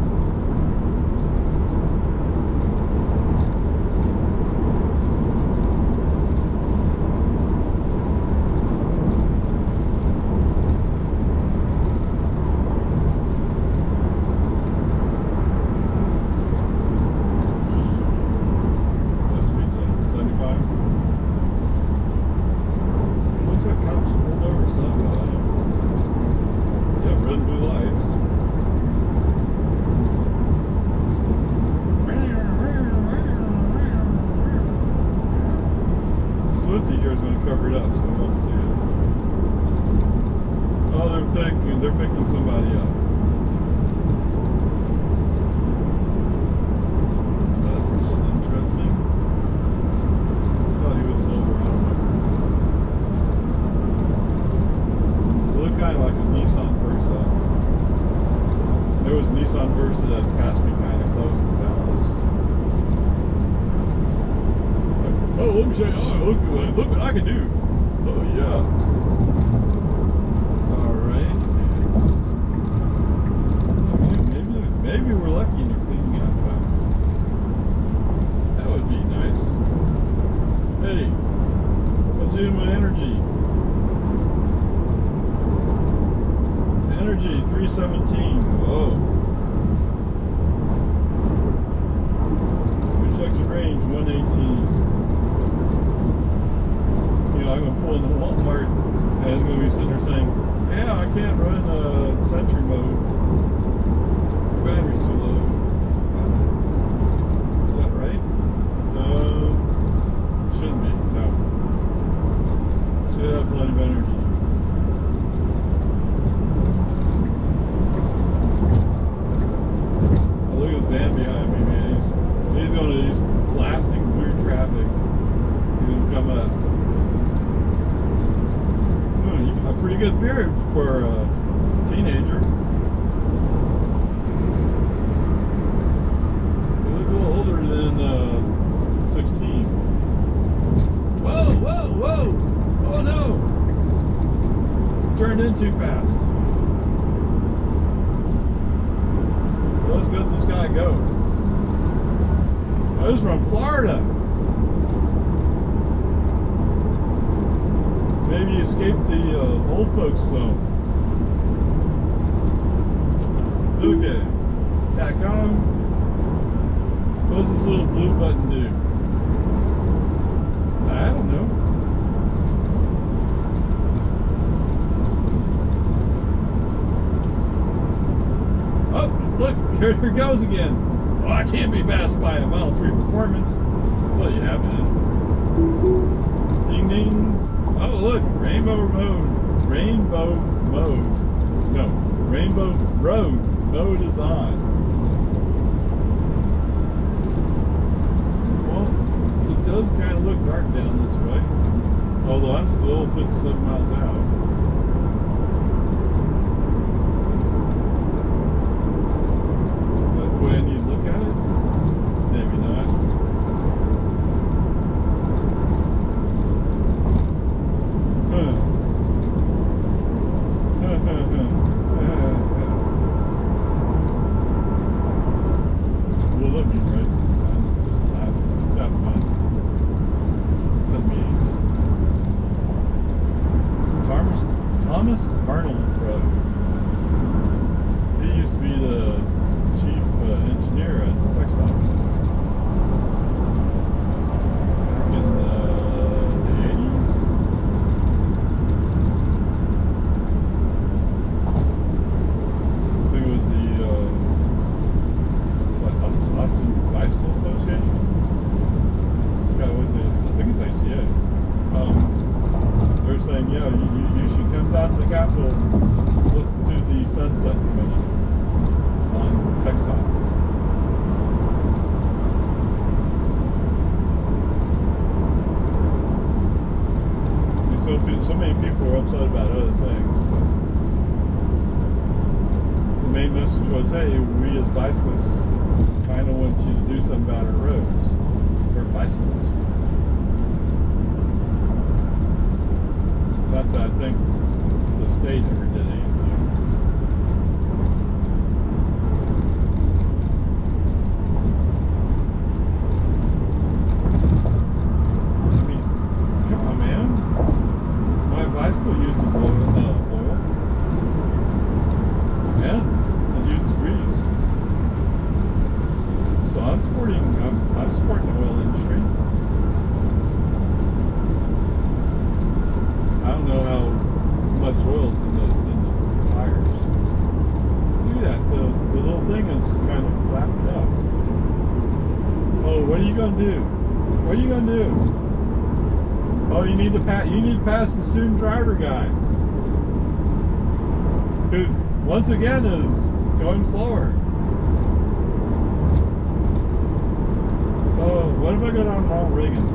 They're picking somebody up. That's interesting. I thought he was silver. I don't know. It looked kind of like a Nissan Versa. There was a Nissan Versa that passed me kind of close to Dallas. Like, oh, let me show you. Oh, look what I can do. Oh, yeah. Maybe we're lucky and you're cleaning out time. That would be nice. Hey, what's in my energy? Energy 317. Whoa. Projected range 118. You know, I'm gonna pull into Walmart and it's gonna be sitting there saying, yeah, I can't run Sentry mode. Battery's too low. Is that right? Shouldn't be. No. Should have plenty of energy. Oh, look at this van behind me, man. He's blasting through traffic. He's gonna come up. Oh, you got a pretty good beard for a teenager. Older than 16. Whoa, whoa, whoa! Oh no! Turned in too fast. let's let this guy go. I was from Florida. Maybe he escaped the old folks zone. Okay, tack on. What does this little blue button do? I don't know. Oh, look, here it goes again. Oh, I can't be passed by a Model 3 Performance. Well, you have it. Ding ding. Oh, look, rainbow mode. Rainbow mode. No, rainbow road mode is on. Well, it does kind of look dark down this way. Although I'm still 57 miles out. That's the way I need to look at it? Maybe not. Well, let me, right? I'm just laughing. It's having fun. Let me. Thomas Arnold Road. He used to be the chief engineer at the textile company. Back in the 80s. I think it was the Austin Bicycle Association. I think it's ACA. They're saying, yeah, you should come down to the Capitol and listen to the Sunset Commission on textile. And so many people are upset about other things. But the main message was, hey, we as bicyclists kind of want you to do something about our roads for bicyclists. Not that I think the state ever did anything. I mean, come on, man. My bicycle uses oil. And it uses grease. So I'm supporting the oil industry. I don't know how much oil's in the tires. Look at that. The little thing is kind of flattened up. Oh, what are you gonna do? What are you gonna do? Oh, you need to pass the student driver guy, who once again is going slower. Oh, what if I go down Mount Reagan?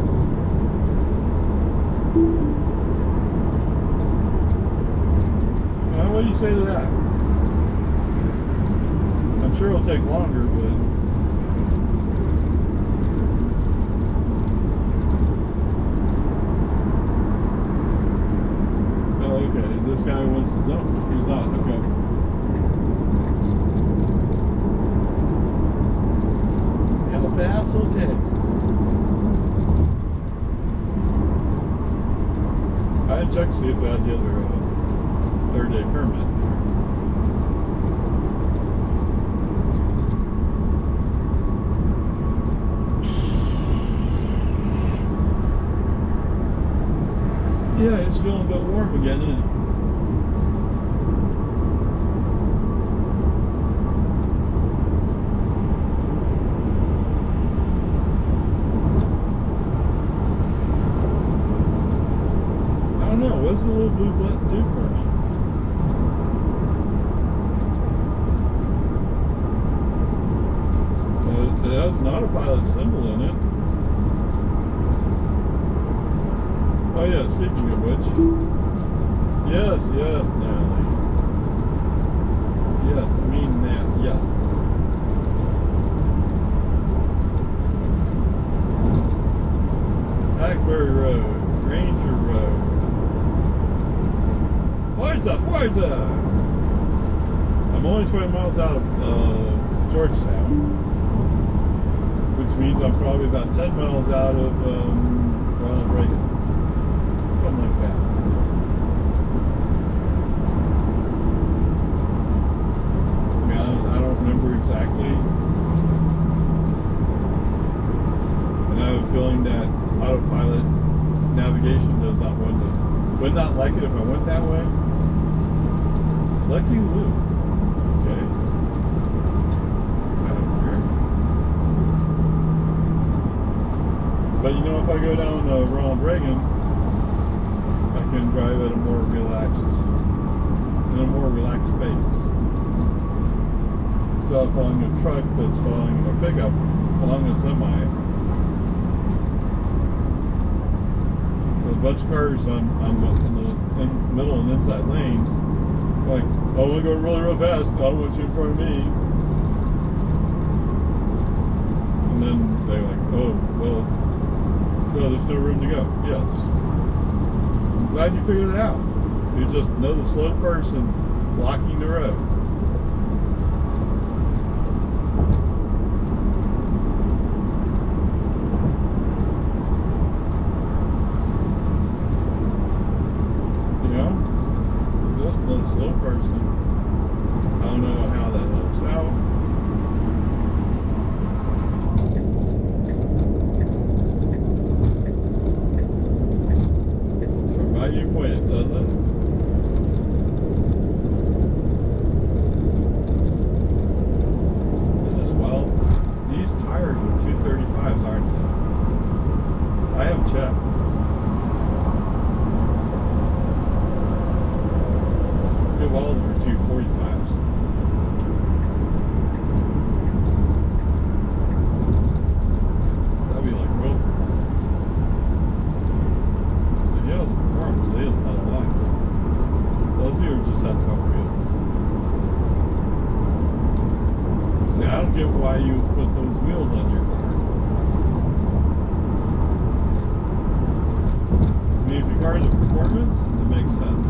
What do you say to that? I'm sure it'll take longer, but oh, okay. This guy wants to. No, he's not. Okay. El Paso, Texas. I didn't check to see if I had the other. Third-day permit. Yeah, it's feeling a bit warm again, isn't it? I don't know. What's the little blue button do for me? It has an autopilot symbol in it. Oh yeah, speaking of which. Yes, Natalie. Yes, I mean that, yes. Hackberry Road, Ranger Road. Forza! I'm only 20 miles out of Georgetown, which means I'm probably about 10 miles out of Ronald Reagan. Something like that. I mean, I don't remember exactly. And I have a feeling that autopilot navigation would not like it if I went that way. Lexi Lou. Okay. I don't care. But you know, if I go down Ronald Reagan, I can drive at a more relaxed pace. Instead of following a truck that's following a pickup along a semi. There's a bunch of cars on the middle and inside lanes. Like, oh, we're going really real fast. I don't want you in front of me. And then they're like, oh, well, there's no room to go. Yes. I'm glad you figured it out. You just know the slow person blocking the road. You know? Just know the slow person. I don't know how that helps out. From my viewpoint, it doesn't. Well, these tires are 235s, aren't they? I haven't checked. Good walls are 245s. That'd be like real performance. But yeah, the performance, they don't tell a lot. Those here just have tough wheels. See, I don't get why you put those wheels on your car. I mean, if your car is a performance, it makes sense.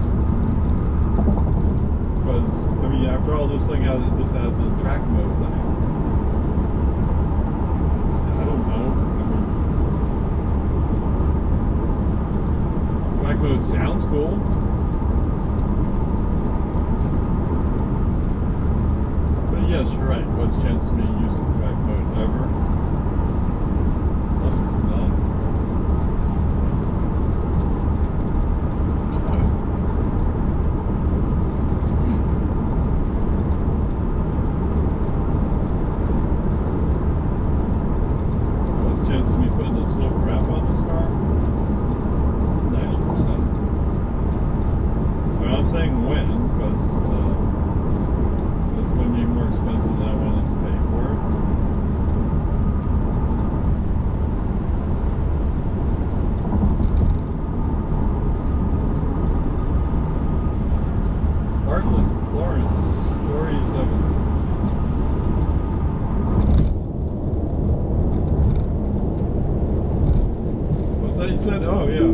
Because, I mean, after all, this has a track mode thing. I don't know. I mean, track mode sounds cool. Yes, you're right. What's the chance of me using track mode ever? Almost none. What's the chance of me putting a silver wrap on this car? 90%. I mean, I'm saying when, because it's going to be more expensive than I wanted to pay for it. Bartlett, Florence, 47. What's that you said? Oh, yeah.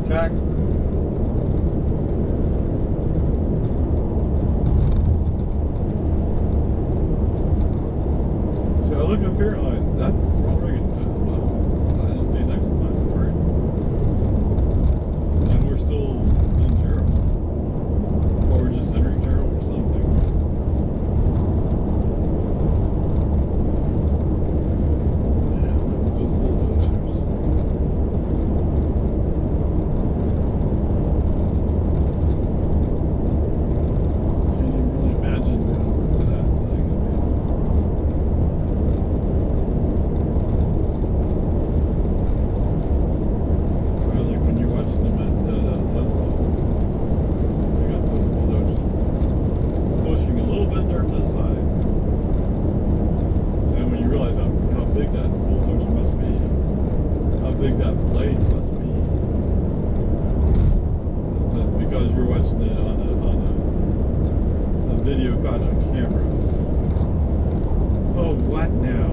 Jack. Look up here, that's Ronald Reagan. I don't see an exit sign for it. And we're still in Gerald. Or we're just entering Gerald or something. Yeah, those bulldozers. Can't even really imagine that thing. Big that blade must be. That's because you're watching it on a video caught on camera. Oh, what now?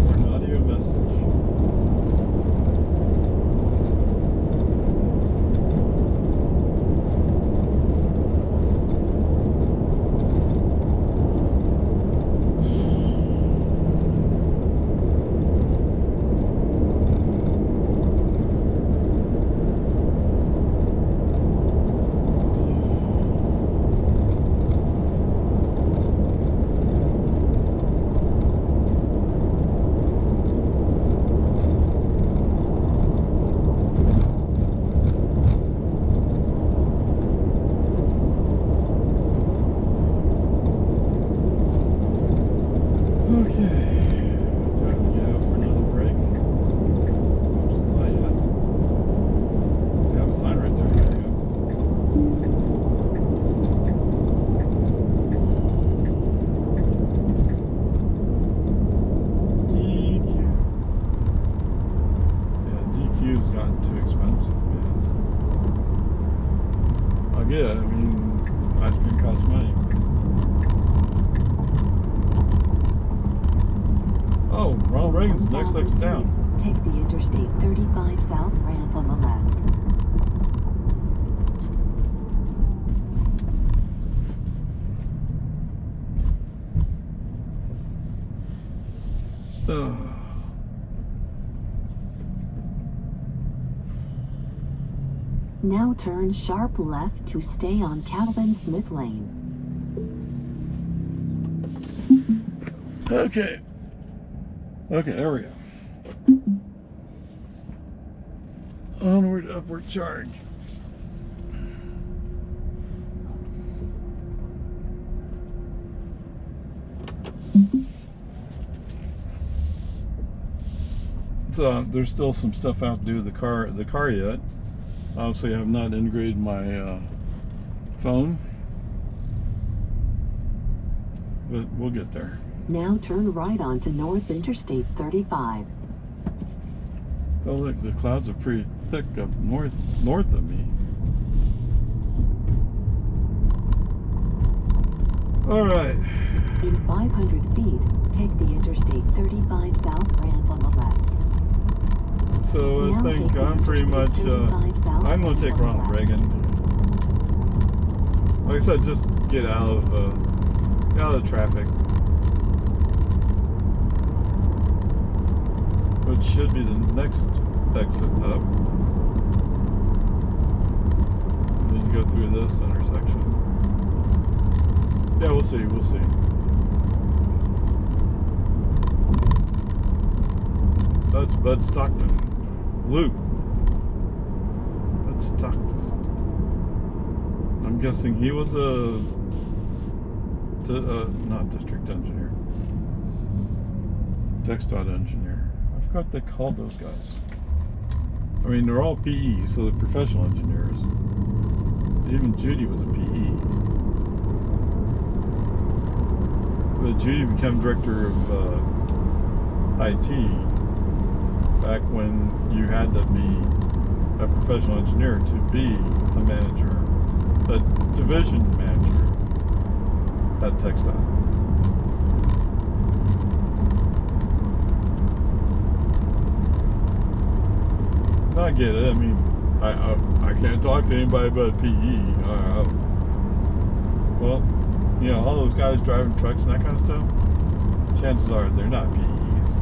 Or an audio message. has gotten too expensive, man. I get it. I mean, ice cream costs money. Oh, Ronald Reagan's next
1,000
exit down.
feet, take the Interstate 35 south ramp on the left. Now turn sharp left to stay on Calvin Smith Lane.
Okay. Okay, there we go. Onward, upward charge. So there's still some stuff I have to do with the car yet. Obviously, I have not integrated my phone, but we'll get there.
Now turn right onto North Interstate 35.
Oh look, the clouds are pretty thick up north of me. All right.
In 500 feet, take the Interstate 35 south ramp on the left.
So I
Now
think
take the
I'm pretty much,
Interstate 35 south
I'm going to take
ramp on the
Ronald
left.
Reagan. Like I said, just get out of the traffic. Which should be the next exit up. I need to go through this intersection. Yeah, we'll see. That's Bud Stockton. Luke. Bud Stockton. I'm guessing he was not district engineer. TxDOT engineer. I forgot what they called those guys. I mean, they're all PE, so they're professional engineers. Even Judy was a PE. But Judy became director of IT back when you had to be a professional engineer to be a manager, a division manager at TxDOT. I get it. I mean, I can't talk to anybody but PE. Well, you know, all those guys driving trucks and that kind of stuff, chances are they're not PEs.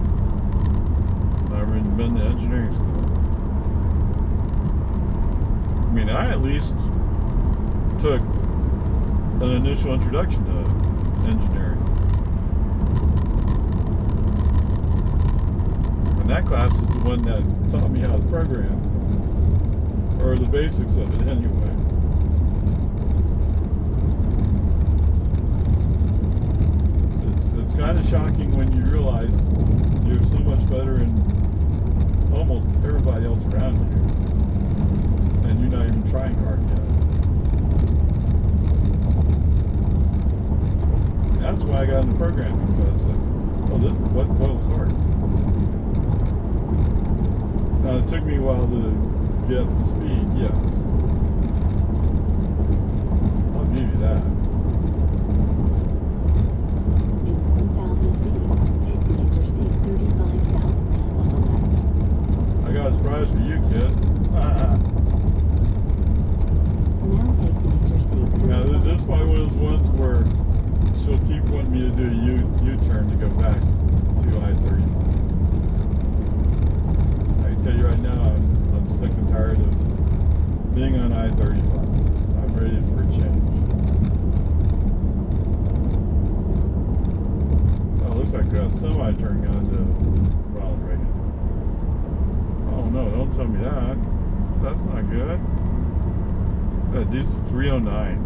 Never even been to engineering school. I mean, I at least took an initial introduction to engineering. And that class was the one that taught me how to program, or the basics of it anyway. It's kind of shocking when you realize you're so much better than almost everybody else around you, and you're not even trying hard yet. And that's why I got into programming, because what was hard. Now, it took me a while to get up to speed, yes. I'll give you that.
In 1,000 feet, take the Interstate 35 south ramp on the left.
I got a surprise for you, kid.
Now take the Interstate 35
Now, this is probably one of those ones where she'll keep wanting me to do a U-turn to go back to I-35. I can tell you right now, I'm sick and tired of being on I-35. I'm ready for a change. Oh, it looks like a semi turning onto Ronald Reagan. Oh no, don't tell me that. That's not good. This is 309.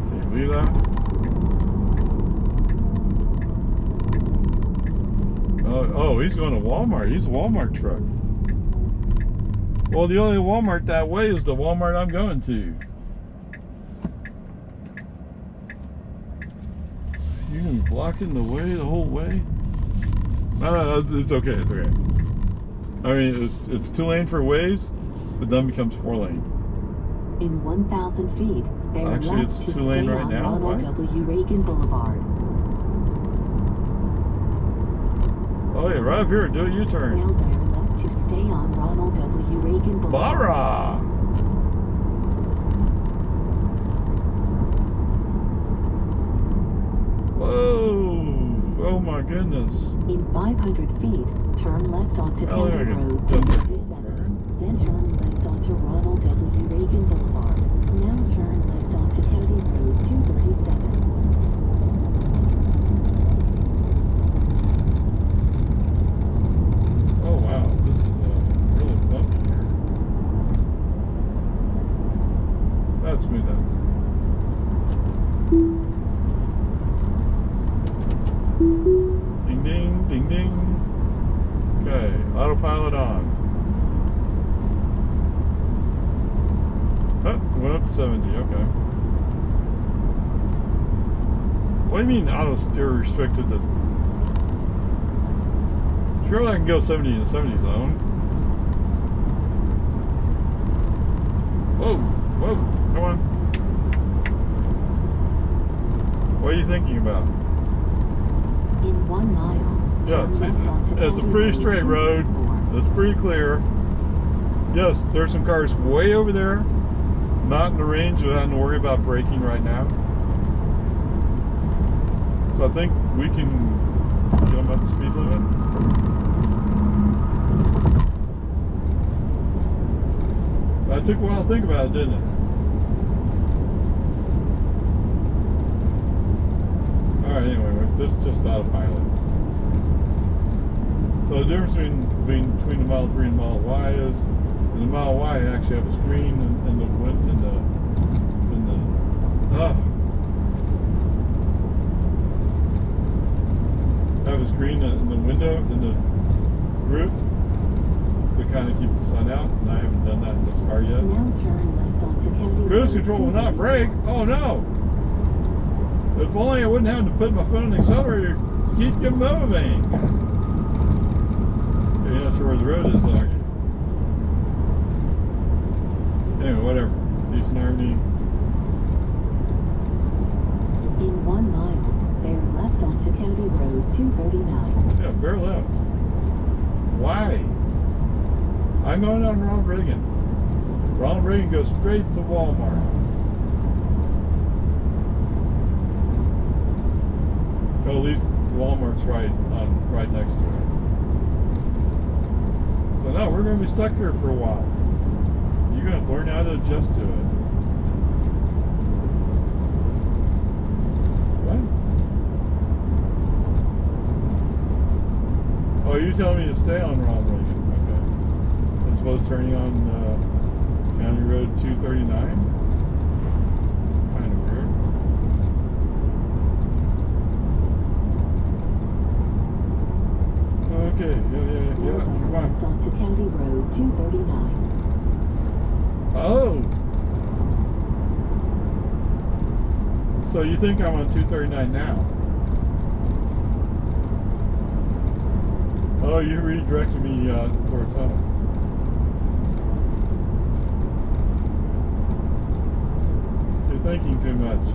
Can you believe that? Oh, he's going to Walmart. He's a Walmart truck. Well, the only Walmart that way is the Walmart I'm going to. You're gonna be blocking the way the whole way? No, it's okay. It's okay. I mean, it's 2 lane for ways, but then becomes 4 lane.
In 1,000 feet, bear
Actually,
left
it's
to
2
stay
lane right
on
now.
Ronald
What?
W. Reagan Boulevard.
Oh yeah, right up here. Do a U-turn.
Now bear left to stay on Ronald W. Reagan Boulevard.
Barra! Whoa! Oh my goodness.
In 500 feet, turn left onto
Oh,
County
there we go.
Road
That's a
237. Then turn left onto Ronald W. Reagan Boulevard. Now turn left onto County Road 237.
Oh wow, this is really bumpy here. That's smooth out. Ding ding, ding ding. Okay, autopilot on. Oh, went up to 70, okay. What do you mean auto steer restricted to... Surely I can go 70 in the 70 zone. Whoa, whoa, come on. What are you thinking about?
In 1 mile,
Yeah,
turn
see,
left onto
it's a
County
pretty
Road
straight road.
234.
It's pretty clear. Yes, there's some cars way over there, not in the range of having to worry about braking right now. So I think we can get them up to speed limit. It took a while to think about it, didn't it? Alright, anyway, this is just autopilot. So the difference between the Model 3 and the Model Y is, in the Model Y you actually have a screen in the have a screen in the window, in the roof, to kind of keep the sun out, and I haven't done that in this car yet.
Now turn left onto County
Cruise
Road
control will not
234.
brake. Oh no! If only I wouldn't have to put my foot on the accelerator to keep you moving. You're not sure where the road is, are you? Anyway, whatever. Peace and harmony.
In 1 mile, bear left onto County Road 239.
Yeah, bear left. Why? I'm going on Ronald Reagan. Ronald Reagan goes straight to Walmart. So at least Walmart's right next to it. So no, we're going to be stuck here for a while. You're going to learn how to adjust to it. What? Oh, you're telling me to stay on Ronald Reagan? Okay. As opposed to turning on County Road 239? Kind of weird. Okay, yeah,
Now
come
bear left
on.
onto County Road 239.
Oh! So you think I'm on 239 now? Oh, you redirected me towards home. You're thinking too much.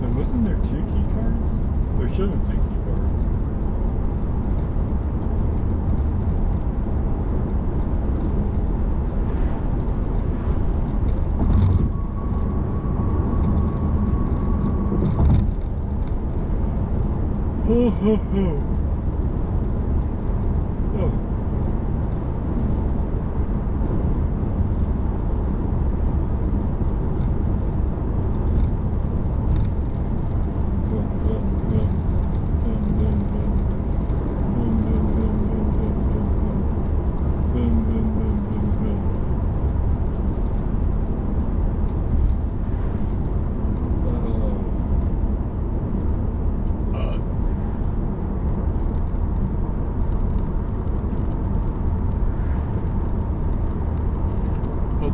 And wasn't there 2 key cards? There should have been 2 key cards. Oh, ho, ho. Oh.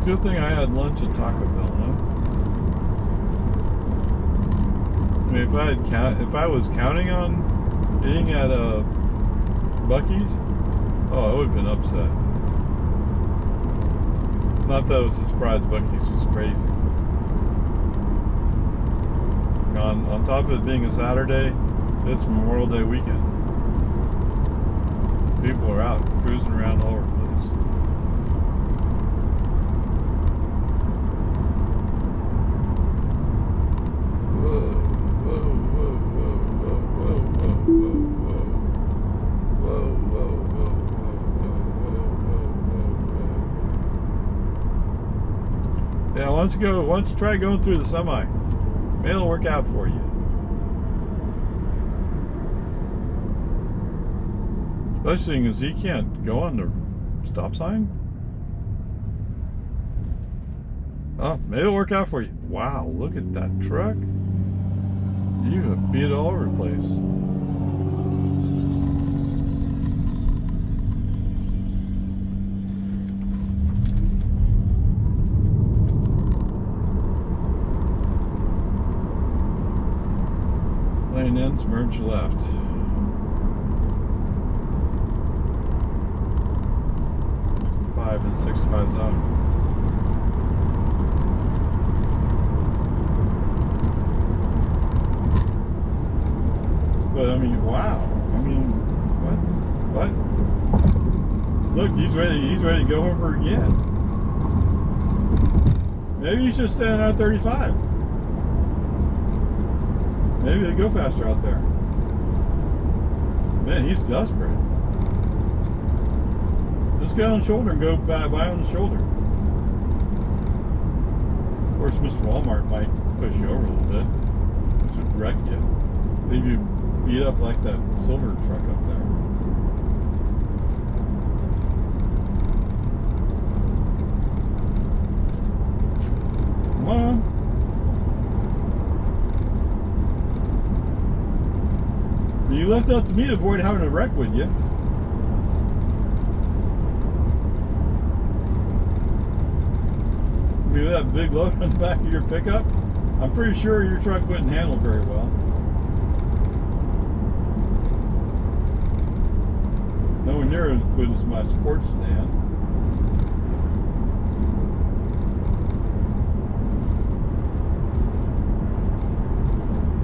good thing I had lunch at Taco Bell, huh? I mean, if I was counting on eating at Buc-ee's, oh, I would have been upset. Not that it was a surprise. Buc-ee's was crazy. On top of it being a Saturday, it's Memorial Day weekend. People are out cruising around all over the place. Yeah, why don't you try going through the semi? Maybe it'll work out for you. Especially because he can't go on the stop sign. Oh, maybe it'll work out for you. Wow, look at that truck. You have beat it all over the place. Lane ends, merge left. And 65 zone. But I mean, wow. I mean, what? Look, he's ready to go over again. Maybe you should stand on 35. Maybe they go faster out there. Man, he's desperate. Just get on the shoulder and go by on the shoulder. Of course, Mr. Walmart might push you over a little bit, which would wreck you. Leave you beat up like that silver truck up there. Come on. You left up to me to avoid having a wreck with you. With that big load on the back of your pickup, I'm pretty sure your truck wouldn't handle very well. Nowhere near as good as my sports sedan.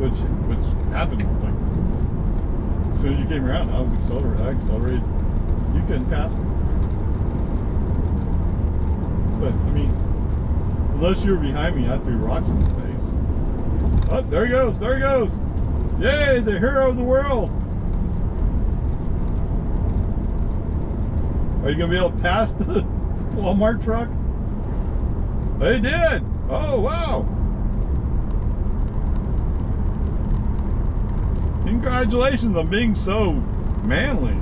Which happened like as soon as you came around, I accelerated. You couldn't pass me. But I mean, unless you were behind me, I threw rocks in his face. Oh, there he goes, there he goes. Yay, the hero of the world. Are you going to be able to pass the Walmart truck? They did. Oh, wow. Congratulations on being so manly.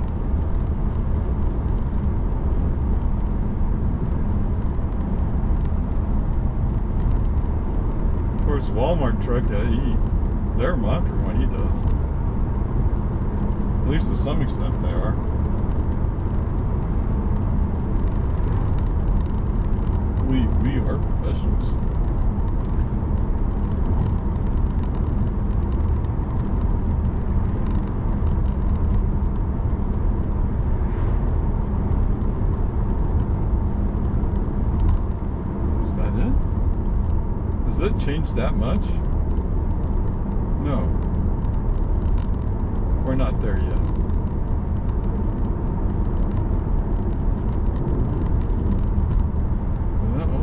Of course, the Walmart truck, they're monitoring what he does. At least to some extent they are. We are professionals. Is that it? Does it change that much? No. We're not there yet.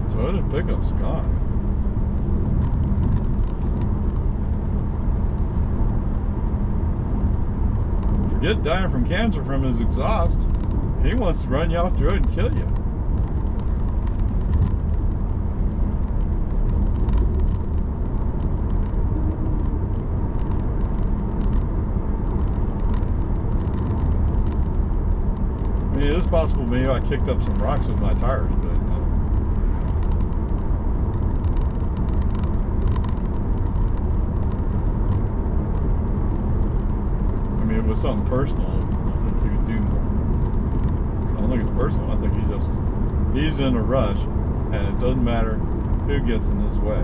Toyota pickup's gone. Forget dying from cancer from his exhaust. He wants to run you off the road and kill you. I mean, it is possible maybe I kicked up some rocks with my tires, but if it was something personal, I think you could do more. I don't think it's personal. I think he's in a rush. and it doesn't matter who gets in his way.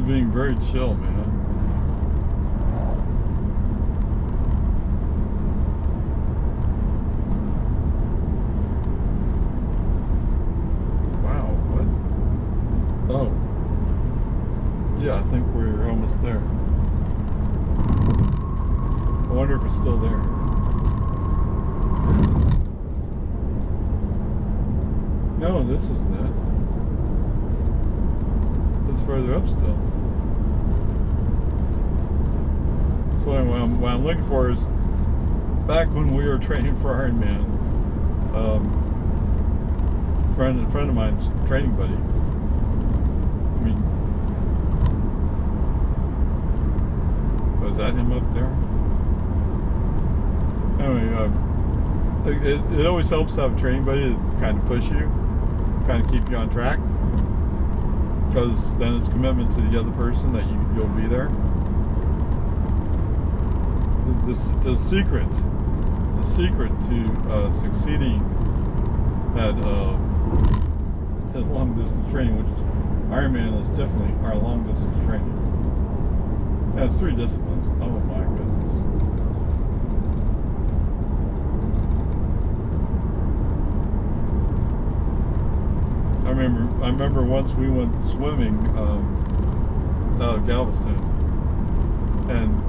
Being very chill, man. Wow, what? Oh. Yeah, I think we're almost there. I wonder if it's still there. No, this isn't it. It's further up still. So anyway, what I'm looking for is back when we were training for Ironman. A friend of mine's training buddy. I mean, was that him up there? Anyway, it always helps to have a training buddy to kind of push you, kind of keep you on track, because then it's commitment to the other person that you'll be there. The secret to succeeding at long distance training, which Ironman is definitely our long distance training. It has 3 disciplines. Oh my goodness. I remember once we went swimming out of Galveston, and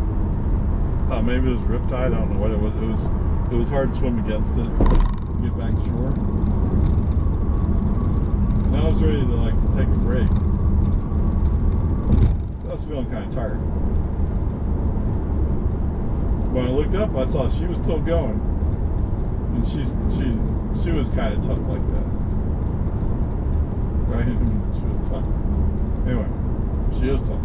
maybe it was riptide. I don't know what it was. It was hard to swim against it. Get back to shore. And I was ready to like take a break. I was feeling kind of tired. When I looked up, I saw she was still going, and she was kind of tough like that. Right? She was tough. Anyway, she is tough.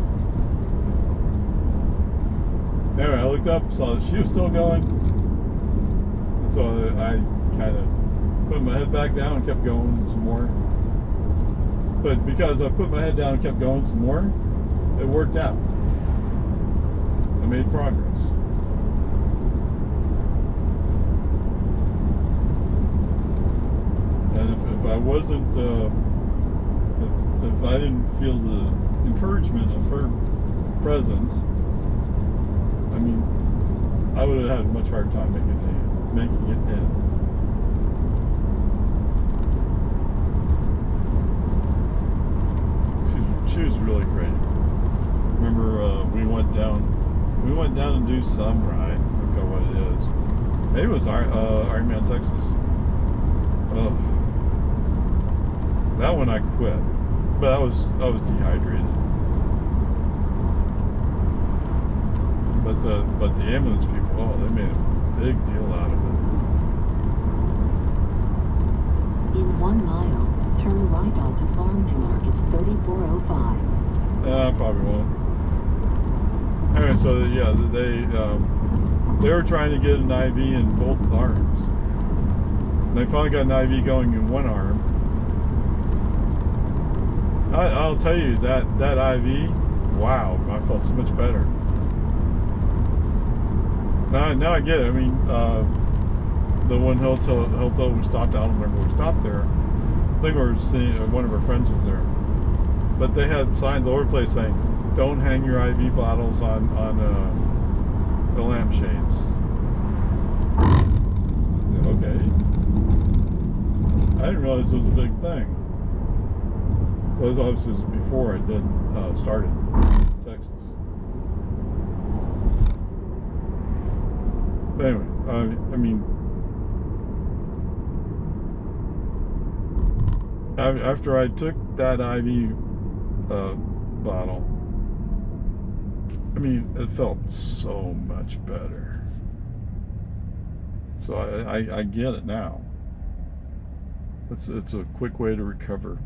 Anyway, I looked up, saw that she was still going, and so I kind of put my head back down and kept going some more. But because I put my head down and kept going some more, it worked out. I made progress. And if I wasn't, if I didn't feel the encouragement of her presence, I mean, I would have had a much harder time making it in. She was really great. Remember, we went down to do some ride. I forgot what it is. Maybe it was Ironman Texas. That one I quit, but I was dehydrated. But the ambulance people, they made a big deal out of it.
In 1 mile, turn right onto Farm to Markets 3405.
Probably won't. Anyway, so yeah, they were trying to get an IV in both arms. And they finally got an IV going in one arm. I'll tell you that IV, wow, I felt so much better. Now I get it. I mean, the one hotel we stopped at, I don't remember we stopped there. I think we were seeing, one of our friends was there. But they had signs all over the place saying, don't hang your IV bottles on the lampshades. Okay. I didn't realize it was a big thing. So it was obviously before I did start in Texas. But anyway, I mean, after I took that IV bottle, I mean, it felt so much better. So I get it now. It's a quick way to recover.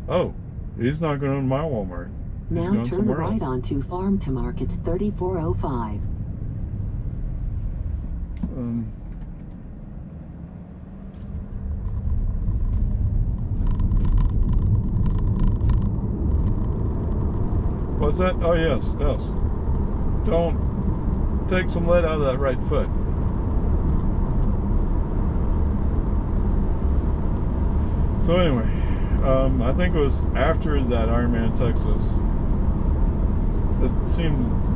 Oh, He's not going to my Walmart. He's
Now
going
turn
somewhere
right
else.
onto Farm to Market 3405.
What's that? Oh, yes. Don't take some lead out of that right foot. So anyway, I think it was after that Ironman Texas. It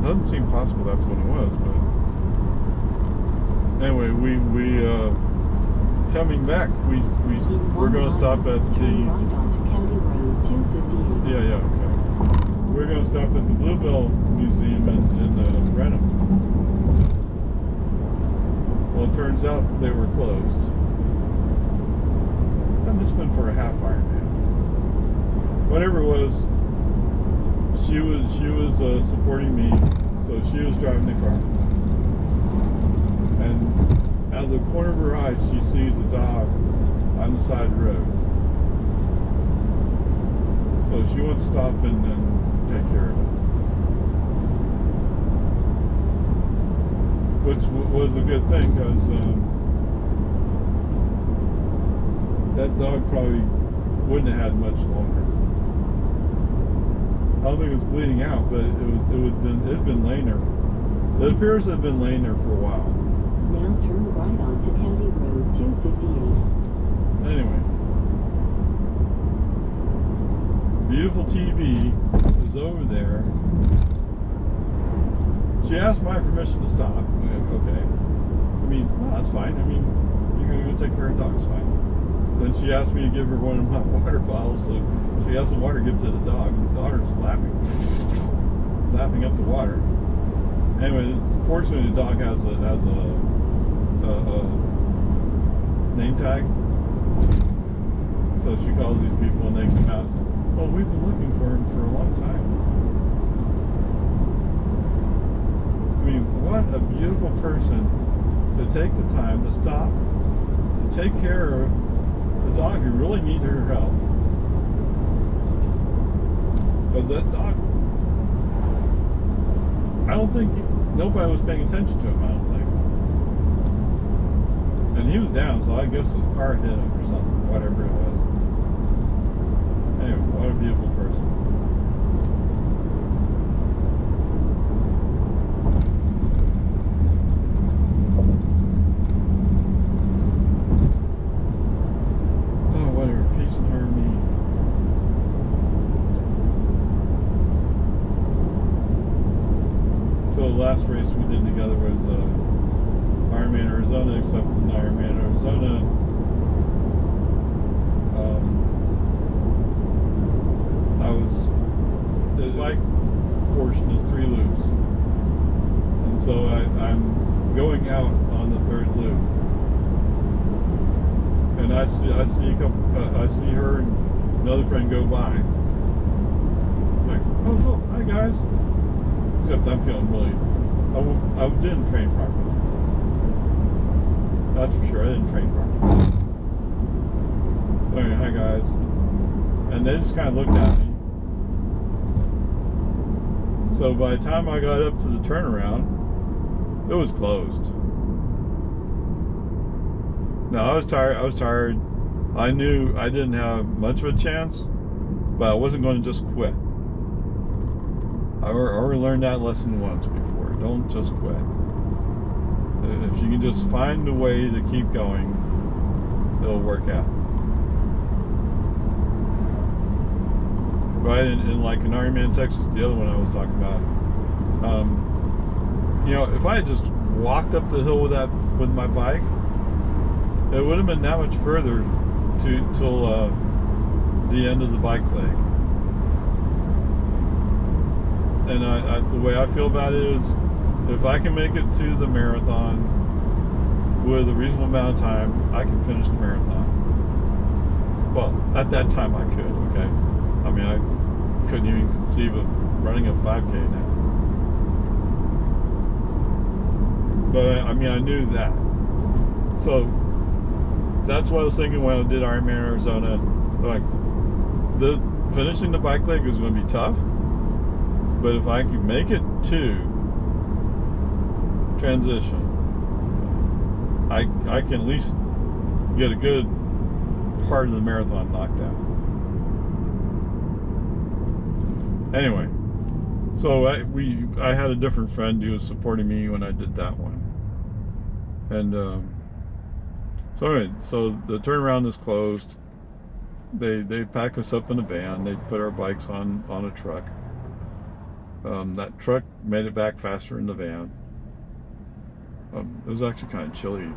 doesn't seem possible that's when it was, but anyway, we coming back, we're going to stop at
Turn
the
right onto County Road 258.
yeah, okay. We're going to stop at the Bluebell Museum in Brenham. Well, it turns out they were closed. I must have been for a half Ironman. Whatever it was, she was supporting me, so she was driving the car. And out of the corner of her eye, she sees a dog on the side of the road. So she wants to stop and take care of it. Which was a good thing, because that dog probably wouldn't have had much longer. I don't think it was bleeding out, but it had been laying there. It appears to have been laying there for a while.
Now turn right onto County Road 258.
Anyway, beautiful TV was over there. She asked my permission to stop. Okay. I mean, well, that's fine. I mean, you're going to go take care of the dog, it's fine. Then she asked me to give her one of my water bottles, so she has some water to give to the dog. The daughter's lapping up the water. Anyway, fortunately the dog has a name tag. So she calls these people and they come out. Oh, we've been looking for him for a long time. I mean, what a beautiful person to take the time to stop, to take care of the dog who really needed her help. Because that dog, I don't think nobody was paying attention to him, I don't think. And he was down, so I guess the car hit him or something, whatever it was. Anyway, what a beautiful person. Oh, whatever, peace and harmony. So the last race we did together was Ironman Arizona, except in Ironman Arizona, the bike portion is 3 loops, and so I'm going out on the 3rd loop, and I see her and another friend go by. I'm like, oh, hi guys. Except I'm feeling really, I didn't train properly. That's for sure, I didn't train properly. So anyway, hi guys. And they just kind of looked at me. So by the time I got up to the turnaround, it was closed. Now I was tired. I knew I didn't have much of a chance, but I wasn't going to just quit. I already learned that lesson once before. Don't just quit. If you can just find a way to keep going, it'll work out. Right, and like in Ironman Texas, the other one I was talking about, you know, if I had just walked up the hill with my bike, it would have been that much further till the end of the bike leg. And the way I feel about it is, if I can make it to the marathon with a reasonable amount of time, I can finish the marathon. Well, at that time I could, okay? I mean, I couldn't even conceive of running a 5K now. But, I mean, I knew that. So, that's what I was thinking when I did Ironman Arizona. Like, finishing the bike leg is going to be tough, but if I can make it to transition, I can at least get a good part of the marathon knocked out. Anyway, so I had a different friend who was supporting me when I did that one, and so anyway, so the turnaround is closed. They pack us up in a van. They put our bikes on a truck. That truck made it back faster in the van. It was actually kind of chilly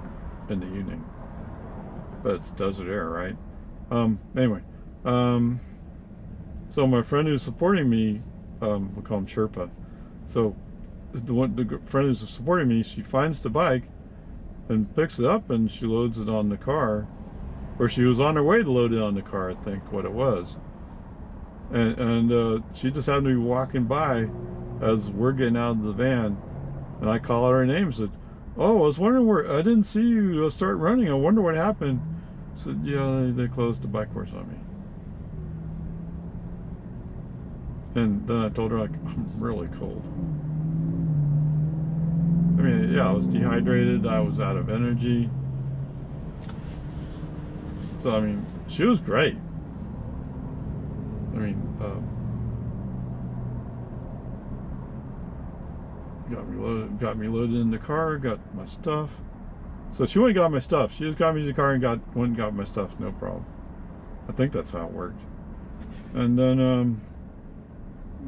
in the evening, but it's desert air, right? Anyway, so my friend who's supporting me, we'll call him Sherpa. So the friend who's supporting me, she finds the bike and picks it up and she loads it on the car, or she was on her way to load it on the car, I think what it was. And she just happened to be walking by as we're getting out of the van, and I call out her name and said, "Oh, I was wondering where, I didn't see you start running. I wonder what happened." I said, "Yeah, they closed the bike course on me." And then I told her, like, I'm really cold. I mean, yeah, I was dehydrated. I was out of energy. So, I mean, she was great. I mean, got me loaded in the car, got my stuff. So she went and got my stuff. She just got me to the car and went and got my stuff, no problem. I think that's how it worked. And then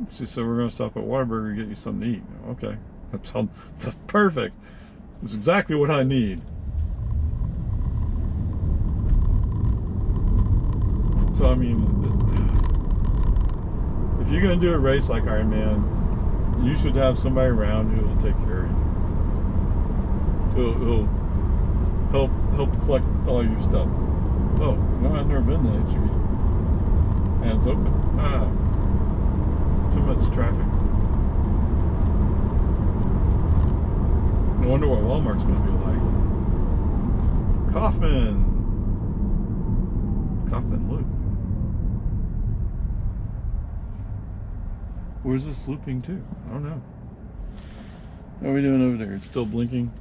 she said, "We're going to stop at Whataburger and get you something to eat." Okay, that's perfect. It's exactly what I need. So I mean, if you're going to do a race like Ironman, you should have somebody around who will take care of you. Who'll help collect all your stuff. Oh, no, I've never been to HEB. Hands open. Too much traffic. No wonder what Walmart's going to be like. Kaufman Loop. Where's this looping to? I don't know. How are we doing over there? It's still blinking.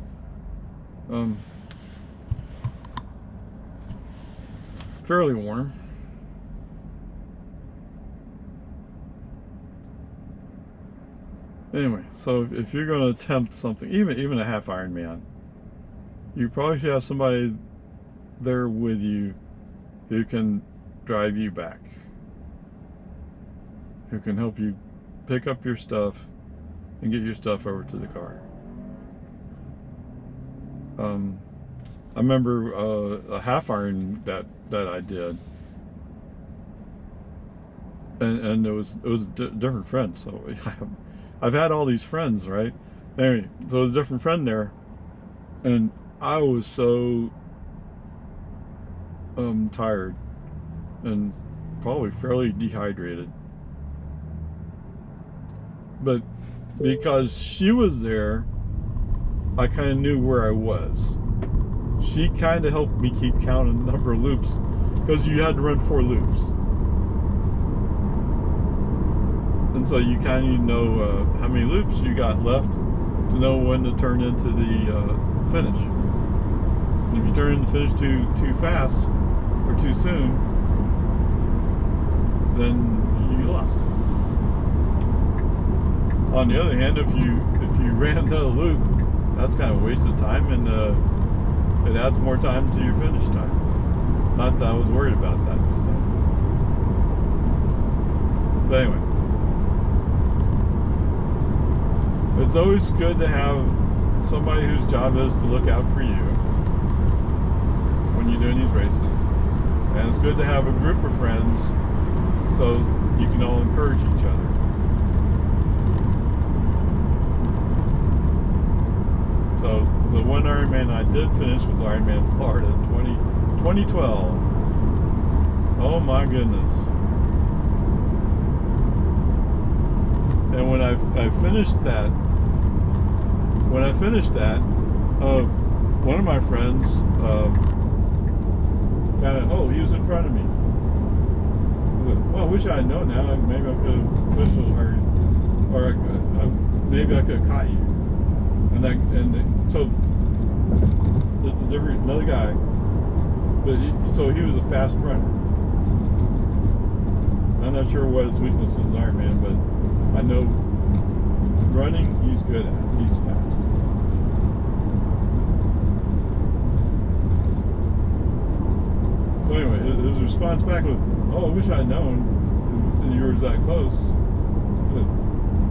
Fairly warm. Anyway, so if you're going to attempt something, even a half Ironman, you probably should have somebody there with you who can drive you back, who can help you pick up your stuff and get your stuff over to the car. I remember a half iron that I did, and it was a different friend. So I've had all these friends, right? Anyway, so there was a different friend there, and I was so tired and probably fairly dehydrated. But because she was there, I kind of knew where I was. She kind of helped me keep count of the number of loops, because you had to run 4 loops. And so you kind of know how many loops you got left to know when to turn into the finish. And if you turn into the finish too fast or too soon, then you lost. On the other hand, if you ran another loop, that's kind of a waste of time, and it adds more time to your finish time. Not that I was worried about that stuff. But anyway, it's always good to have somebody whose job is to look out for you when you're doing these races. And it's good to have a group of friends so you can all encourage each other. So the one Ironman I did finish was Ironman Florida 2012. Oh my goodness. And when I finished that, one of my friends he was in front of me. Well, I wish I had known now. Maybe I could have pushed a little harder, or maybe I could have caught you. So it's a different, another guy, but so he was a fast runner. I'm not sure what his weakness is in Ironman, but I know running he's good at. He's fast. So anyway, his response back was, "Oh, I wish I'd known that you were that close.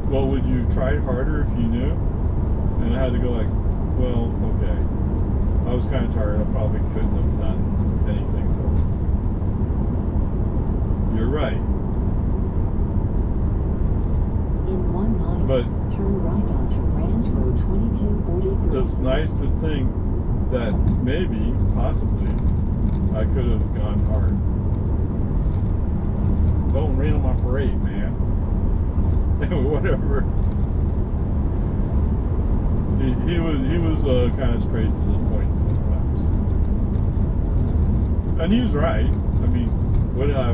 Well, would you try harder if you knew?" And I had to go like, "Well, okay. I was kind of tired. I probably couldn't have done anything more. You're right."
In 1 mile,
But
turn right onto Ranch Road 2243.
it's nice to think that maybe, possibly, I could have gone hard. Don't rain on my parade, man. Whatever. He was kind of straight to the point sometimes, and he was right. I mean, would I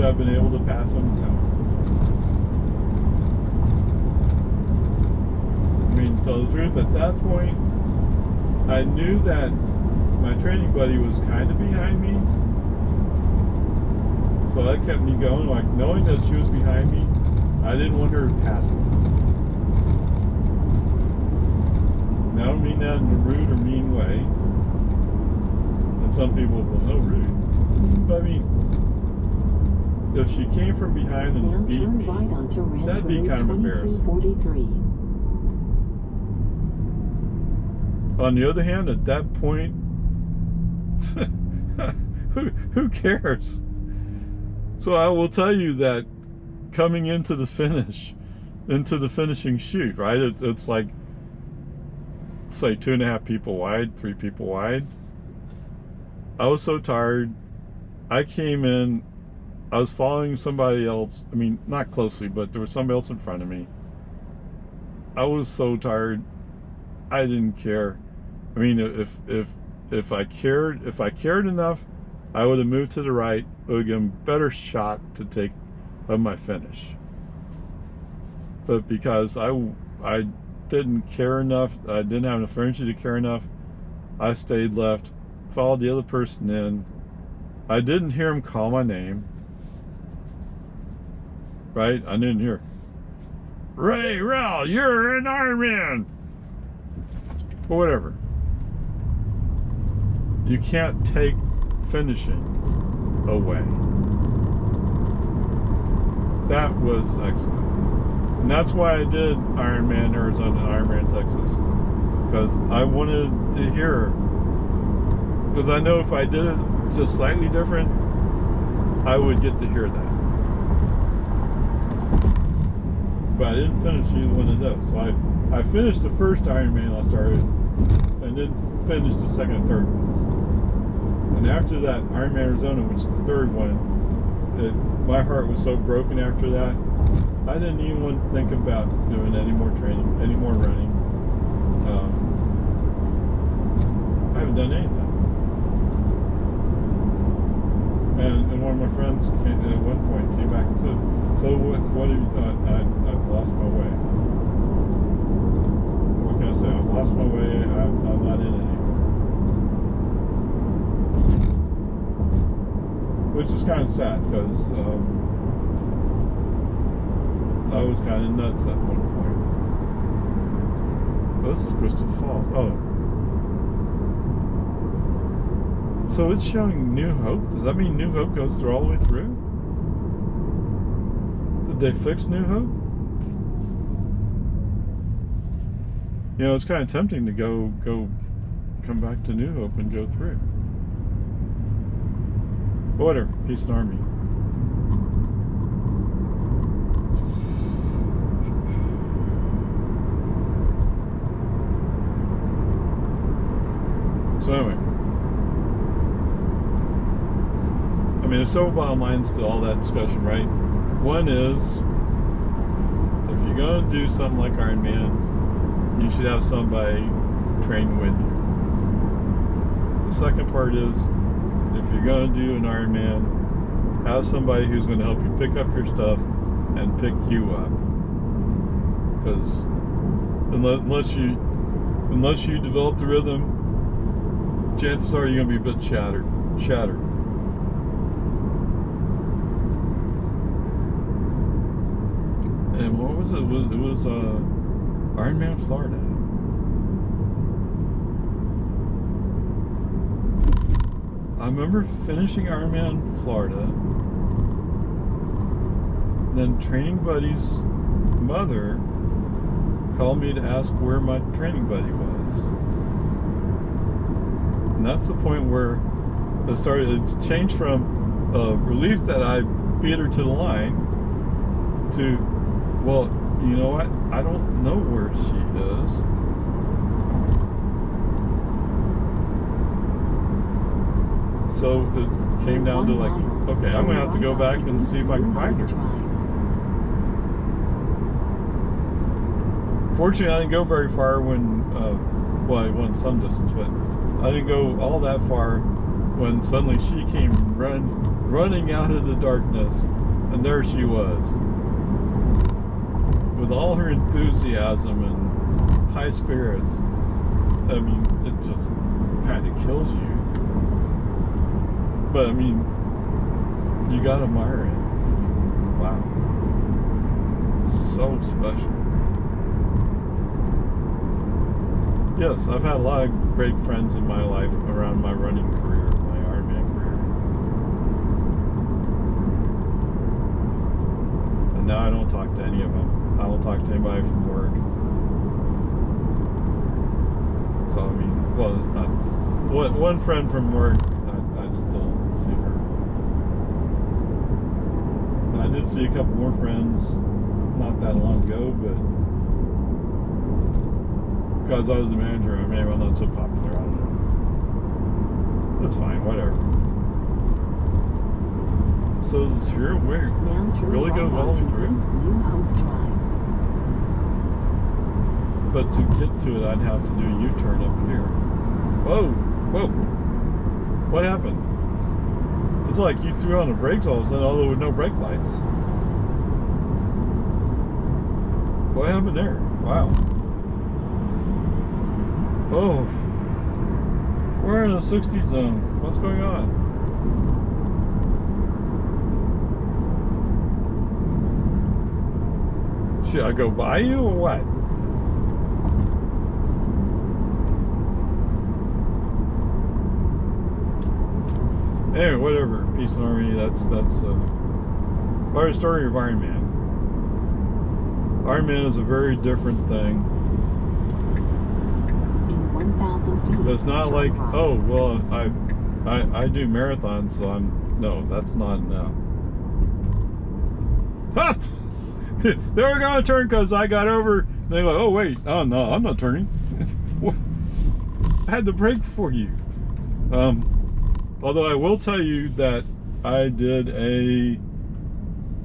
have been able to pass him? No. I mean, to tell the truth, at that point, I knew that my training buddy was kind of behind me, so that kept me going. Like, knowing that she was behind me, I didn't want her to pass me. I don't mean that in a rude or mean way. And some people will know rude. But I mean, if she came from behind and
Now
beat
turn
me,
right onto Ranch
that'd be
Road
kind of embarrassing.
2243.
On the other hand, at that point, who cares? So I will tell you that coming into the finish, into the finishing chute, right? It's like, say 2.5 people wide, 3 people wide. I was so tired. I came in, I was following somebody else. I mean, not closely, but there was somebody else in front of me. I was so tired. I didn't care. I mean, if I cared enough, I would have moved to the right. It would give him a better shot to take of my finish. But because I didn't care enough, I didn't have enough energy to care enough, I stayed left, followed the other person in. I didn't hear him call my name. Right? I didn't hear, "Ray, Rel, you're an Ironman." Or whatever. You can't take finishing away. That was excellent. And that's why I did Ironman Arizona and Ironman Texas. Because I wanted to hear. Because I know if I did it just slightly different, I would get to hear that. But I didn't finish either one of those. So I finished the first Ironman I started, and didn't finish the second and third ones. And after that, Ironman Arizona, which is the third one, my heart was so broken after that, I didn't even want to think about doing any more training, any more running. I haven't done anything. And one of my friends at one point came back and said, "So what have you done?" I've lost my way. What can I say? I've lost my way. I'm not in it anymore. Which is kind of sad because I was kind of nuts at one point. Oh, this is Crystal Falls. Oh. So it's showing New Hope. Does that mean New Hope goes through all the way through? Did they fix New Hope? You know, it's kind of tempting to come back to New Hope and go through. But whatever, peace and army. So anyway. I mean, there's several bottom lines to all that discussion, right? One is, if you're going to do something like Ironman, you should have somebody train with you. The second part is, if you're going to do an Ironman, have somebody who's going to help you pick up your stuff and pick you up. Because unless you develop the rhythm, chances are you're going to be a bit shattered. And what was it? It was Ironman Florida. I remember finishing Ironman Florida. Then Training Buddy's mother called me to ask where my training buddy was. And that's the point where it changed from relief that I beat her to the line to, well, you know what? I don't know where she is. So it came down to like, okay, I'm going to have to go back and see if I can find her. Fortunately, I didn't go very far when, well, I went some distance, but I didn't go all that far when suddenly she came running out of the darkness, and there she was. With all her enthusiasm and high spirits. I mean, it just kind of kills you. But I mean, you gotta admire it. Wow. So special. Yes, I've had a lot of great friends in my life around my running career, my Ironman career. And now I don't talk to any of them. I don't talk to anybody from work. So, I mean, well, it's not... One friend from work, I still see her. I did see a couple more friends not that long ago, but because I was the manager, maybe I'm not so popular, I don't know. That's fine, whatever. So this here, where really goes all the way through. But to get to it, I'd have to do a U-turn up here. Whoa, whoa. What happened? It's like you threw on the brakes all of a sudden, although with no brake lights. What happened there? Wow. Oh, we're in a 60 zone. What's going on? Should I go by you or what? Anyway, whatever. Peace and Army. That's part of the story of Ironman. Ironman is a very different thing.
1,000 feet.
It's not like, oh, well, I do marathons, so no, that's not enough. Ha! They were going to turn because I got over. They're like, oh, wait, oh, no, I'm not turning. I had to brake for you. Although I will tell you that I did a,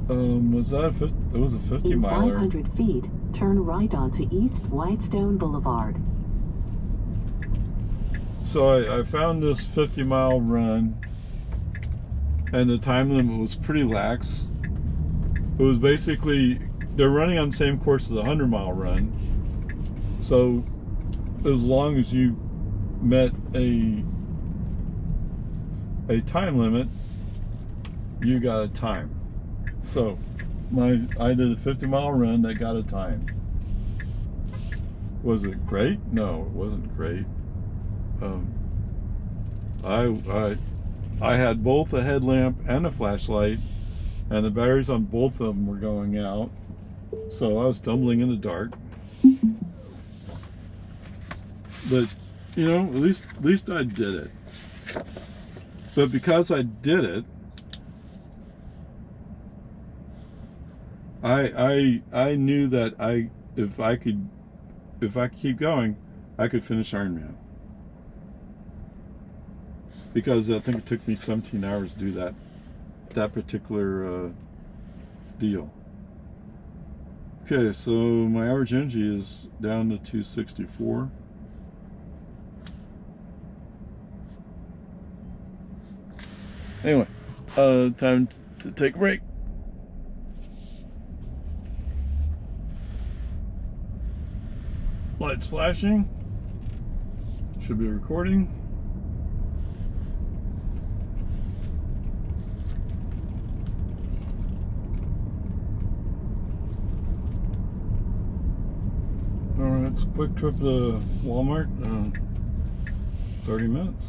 was that a 50, it was a 50 miler.
500 feet, turn right onto East Whitestone Boulevard.
So I found this 50-mile run, and the time limit was pretty lax. It was basically, they're running on the same course as a 100-mile run. So as long as you met a time limit, you got a time. So I did a 50-mile run that got a time. Was it great? No, it wasn't great. I had both a headlamp and a flashlight, and the batteries on both of them were going out, so I was stumbling in the dark. But you know, at least I did it. But because I did it, I knew that if I keep going, I could finish Ironman. Because I think it took me 17 hours to do that particular deal. Okay, so my average energy is down to 264. Anyway, time to take a break. Lights flashing. Should be recording. Alright, it's a quick trip to Walmart. 30 minutes.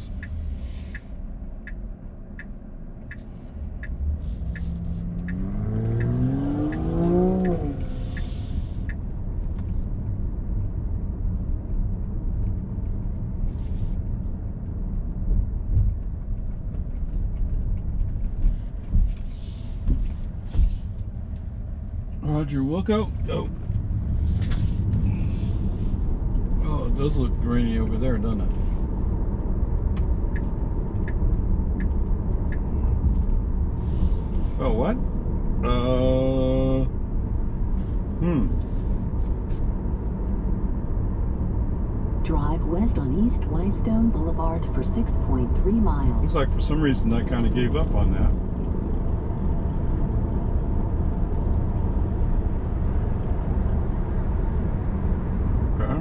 Roger, Wilco. Go. Oh, it does look rainy over there, doesn't it? Oh, what?
Drive west on East Whitestone Boulevard for 6.3 miles.
Looks like for some reason I kind of gave up on that. Okay.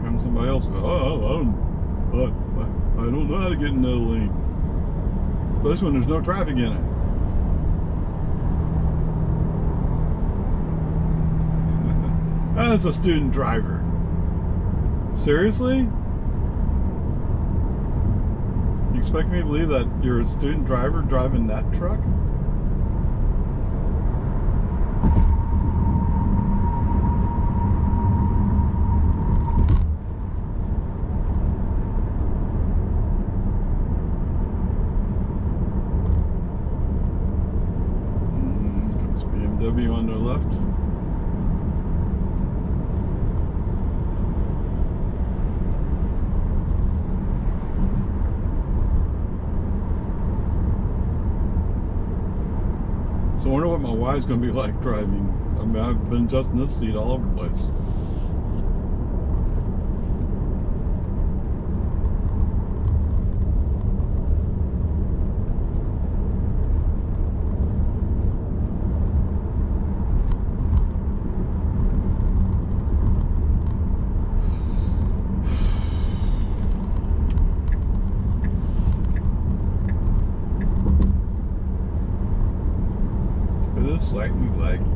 Comes somebody else. I don't know how to get in that lane. Especially when there's no traffic in it. That's a student driver. Seriously? You expect me to believe that you're a student driver driving that truck? Comes BMW on the left. So I wonder what my wife's going to be like driving. I mean, I've been adjusting this seat all over the place. It is slightly laggy.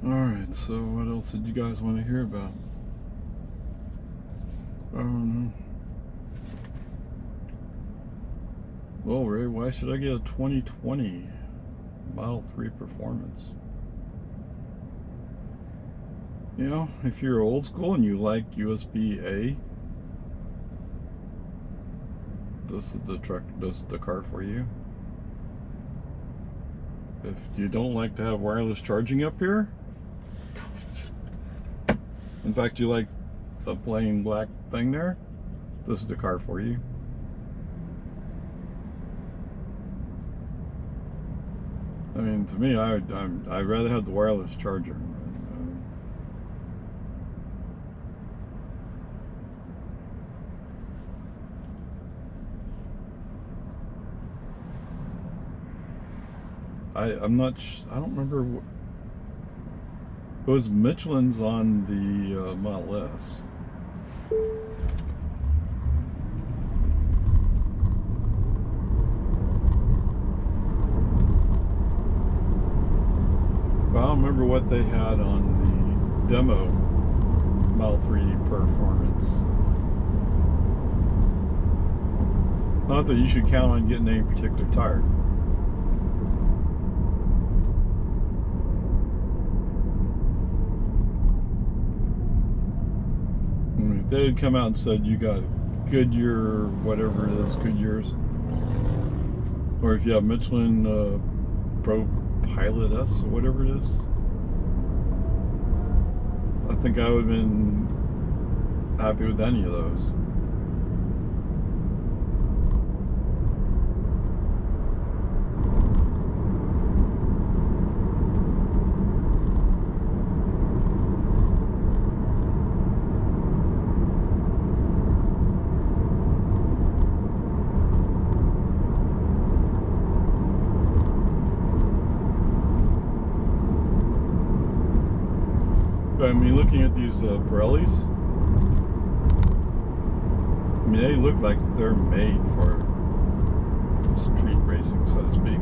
Alright, so what else did you guys want to hear about? Well, Ray, why should I get a 2020 Model 3 Performance? You know, if you're old school and you like USB-A, this is the truck, this is the car for you. If you don't like to have wireless charging up here, in fact you like the plain black thing there, this is the car for you. I mean, to me, I'd rather have the wireless charger. I'm not. I don't remember. It was Michelin's on the Model S. But I don't remember what they had on the demo Model 3 Performance. Not that you should count on getting any particular tire. I mean, if they had come out and said you got Goodyear, whatever it is, Goodyear's, or if you have Michelin Pro Pilot S or whatever it is. I think I would have been happy with any of those. But I mean, looking at these Pirellis, I mean, they look like they're made for street racing, so to speak.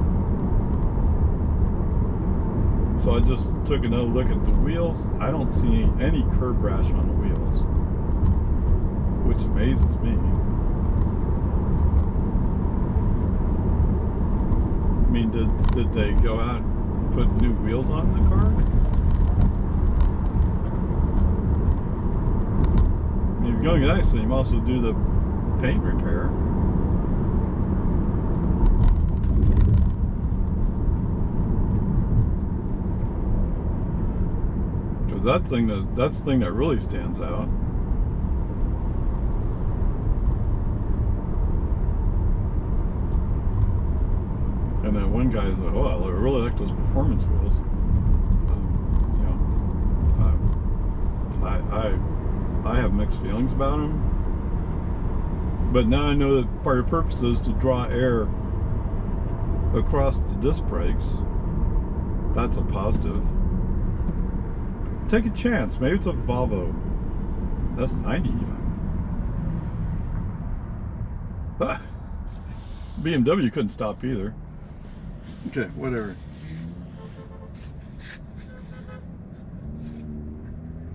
So I just took another look at the wheels. I don't see any curb rash on the wheels, which amazes me. I mean, did they go out and put new wheels on the car? If you're going nice, then you also do the paint repair. Because that's the thing that really stands out. And then one guy's like, "Oh, I really like those performance wheels." I have mixed feelings about them, but now I know that part of the purpose is to draw air across the disc brakes. That's a positive. Take a chance. Maybe it's a Volvo S90 even. Ah, BMW couldn't stop either. Okay, whatever.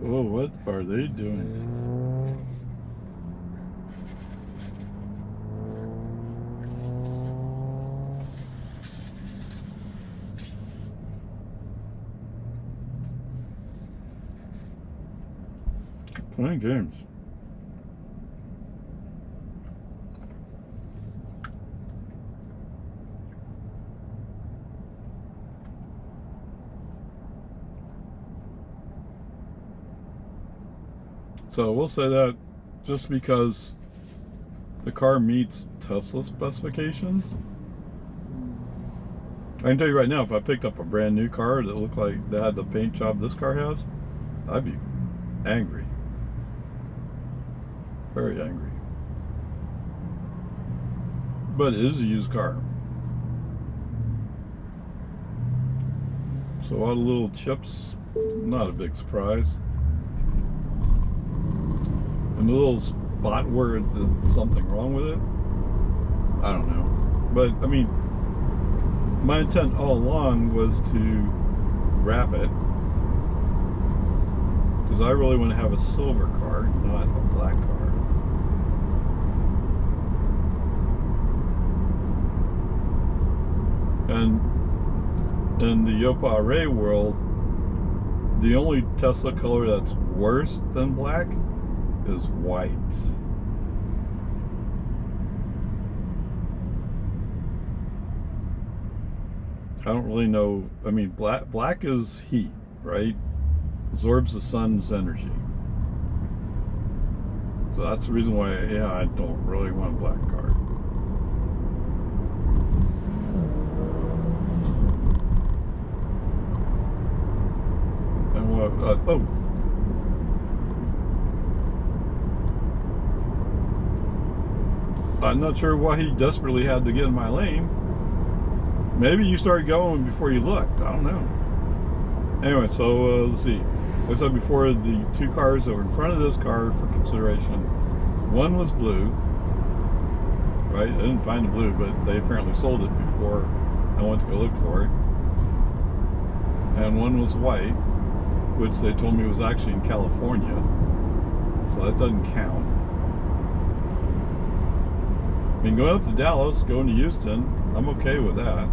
Oh, what are they doing? Playing games. So we'll say that just because the car meets Tesla specifications. I can tell you right now, if I picked up a brand new car that looked like that had the paint job this car has, I'd be angry. Very angry. But it is a used car. So all the little chips, not a big surprise. And the little spot where there's something wrong with it, I don't know. But I mean, my intent all along was to wrap it, because I really want to have a silver car, not a black car. And in the Yopa Array world, the only Tesla color that's worse than black is white. I don't really know. I mean, black is heat, right? Absorbs the sun's energy. So that's the reason why, yeah, I don't really want a black car. And what? Oh. I'm not sure why he desperately had to get in my lane. Maybe you started going before you looked. I don't know. Anyway, so let's see. Like I said before, the two cars that were in front of this car for consideration. One was blue. Right? I didn't find the blue, but they apparently sold it before I went to go look for it. And one was white, which they told me was actually in California. So that doesn't count. I mean, going up to Dallas, going to Houston, I'm okay with that.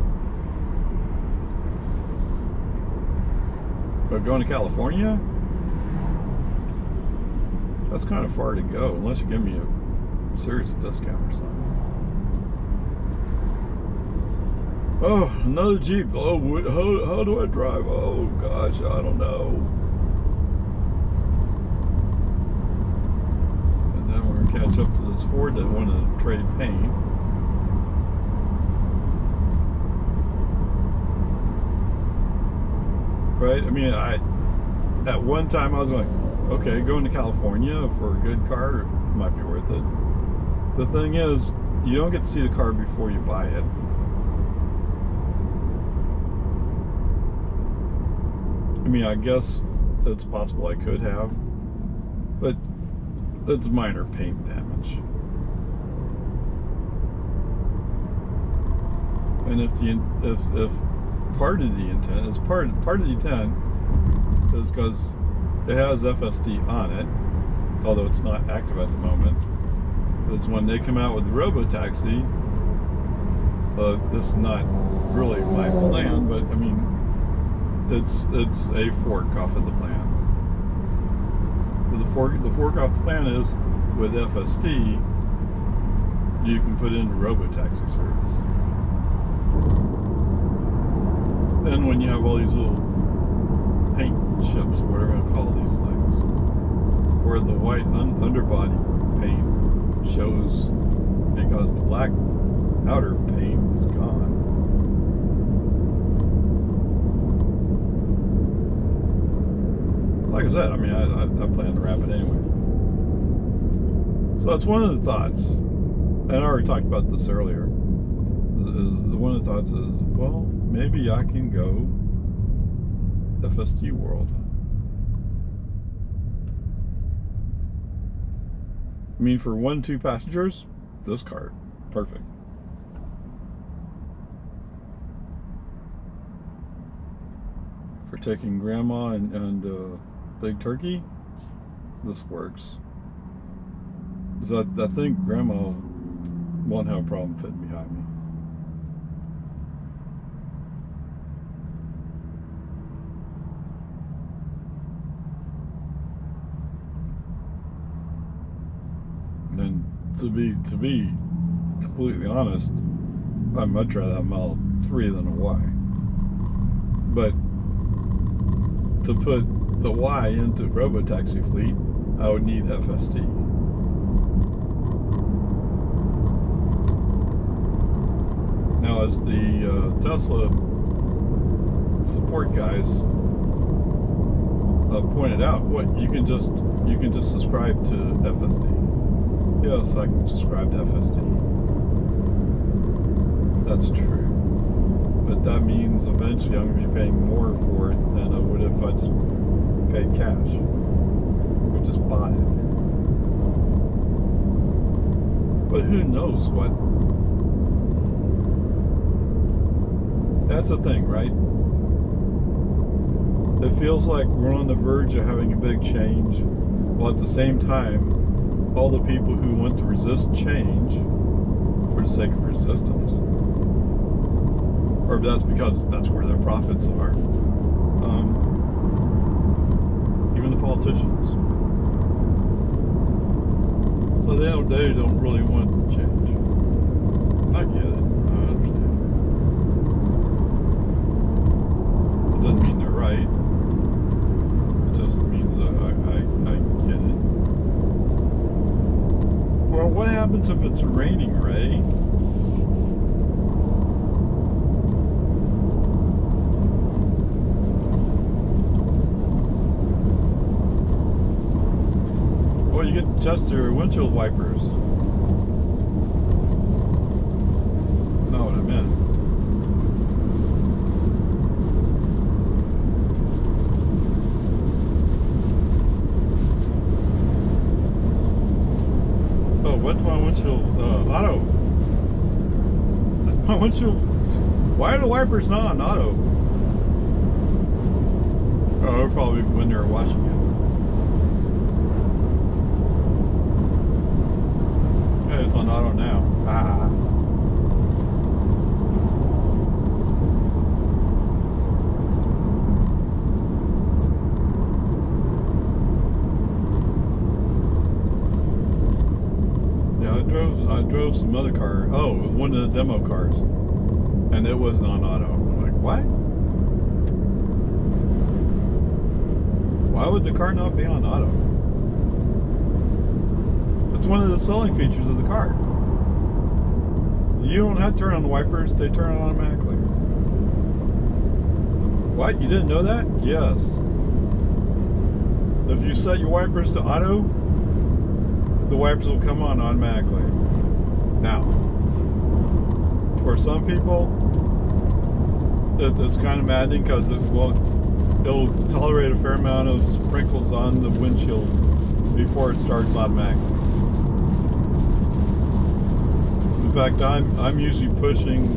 But going to California, that's kind of far to go, unless you give me a serious discount or something. Oh, another Jeep. Oh, how do I drive? Oh, gosh, I don't know. And then we're going to catch up to this Ford that wanted to trade paint. Right? I mean, at one time I was like, okay, going to California for a good car might be worth it. The thing is, you don't get to see the car before you buy it. I mean, I guess it's possible I could have, but it's minor paint damage. And if part of the intent is part of the intent is because it has FSD on it, although it's not active at the moment, is when they come out with the robotaxi. This is not really my plan, but I mean, it's a fork off of the plan. The fork off the plan is with FSD, you can put in robotaxi service. Then when you have all these little paint chips, or whatever you call these things, where the white underbody paint shows because the black outer paint is gone. Like I said, I mean, I plan to wrap it anyway. So that's one of the thoughts, and I already talked about this earlier. One of the thoughts is, well, maybe I can go FSD world. I mean, for 1-2 passengers, this car, perfect. For taking grandma and big turkey, this works. Because I think grandma won't have a problem fitting behind me. And to be completely honest, I'd much rather have Model 3 than a Y. But to put the Y into robotaxi fleet, I would need FSD. Now, as the Tesla support guys pointed out, you can just subscribe to FSD. Yes, I can subscribe to FSD. That's true. But that means eventually I'm going to be paying more for it than I would if I just paid cash. Or just bought it. But who knows what? That's the thing, right? It feels like we're on the verge of having a big change, while at the same time, all the people who want to resist change for the sake of resistance, or that's because that's where their profits are. Even the politicians. So they don't really want change. I get it. I understand. It doesn't mean they're right. It just means I get it. Well, what happens if it's raining, Ray? Well, you get to adjust your windshield wipers. Not what I meant. Oh, what's my windshield? Auto. My windshield. Why are the wipers not on auto? Oh, probably when they're washing it. It's on auto now. Ah. Yeah, I drove some other car. Oh, one of the demo cars, and it wasn't on auto. I'm like, what? Why would the car not be on auto? It's one of the selling features of the car. You don't have to turn on the wipers, they turn on automatically. What? You didn't know that? Yes. If you set your wipers to auto, the wipers will come on automatically. Now, for some people, it's kind of maddening because it'll tolerate a fair amount of sprinkles on the windshield before it starts automatically. In fact, I'm usually pushing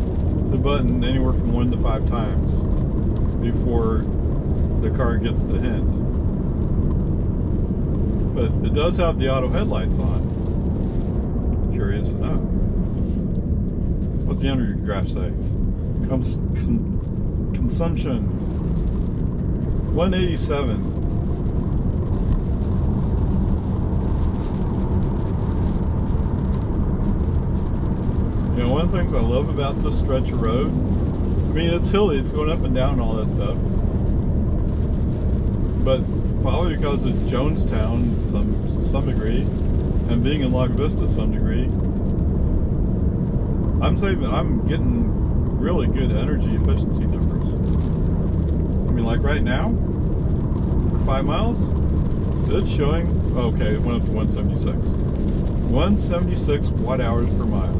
the button anywhere from 1 to 5 times before the car gets to hint. But it does have the auto headlights on. Curious enough. What's the energy graph say? Consumption 187. You know, one of the things I love about this stretch of road, I mean, it's hilly, it's going up and down and all that stuff. But probably because it's Jonestown to some degree, and being in Lago Vista to some degree, I'm getting really good energy efficiency numbers. I mean, like right now, for 5 miles, it's showing, okay, it went up to 176. 176 watt hours per mile.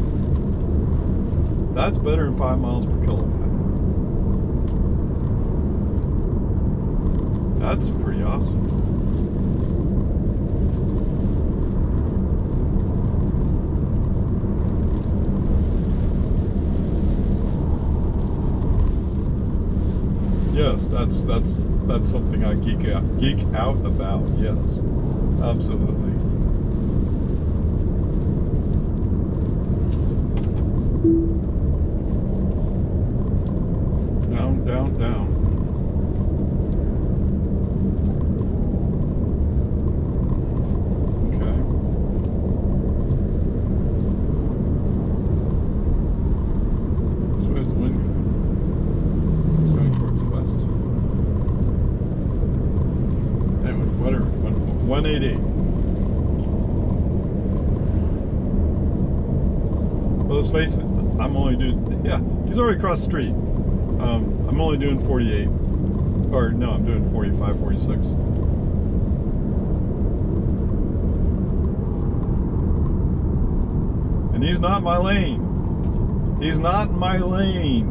That's better than 5 miles per kilowatt. That's pretty awesome. Yes, that's something I geek out about. Yes, absolutely. Down, down, down. Okay. Which way is the wind going? It's going towards the west. Anyway, whatever. 180. Well, let's face it. I'm only doing. Yeah, he's already across the street. I'm only doing 48. Or no, I'm doing 45, 46. And he's not in my lane. He's not in my lane.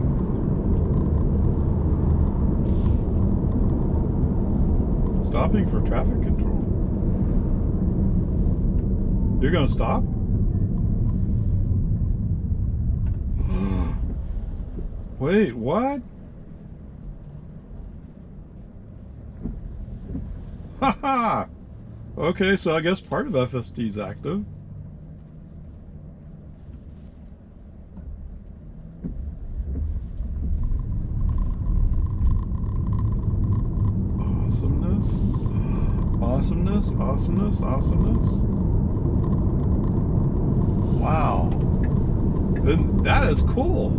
Stopping for traffic control. You're gonna stop? Wait, what? Haha! Okay, so I guess part of FSD is active. Awesomeness. Awesomeness, awesomeness, awesomeness. Wow. And that is cool.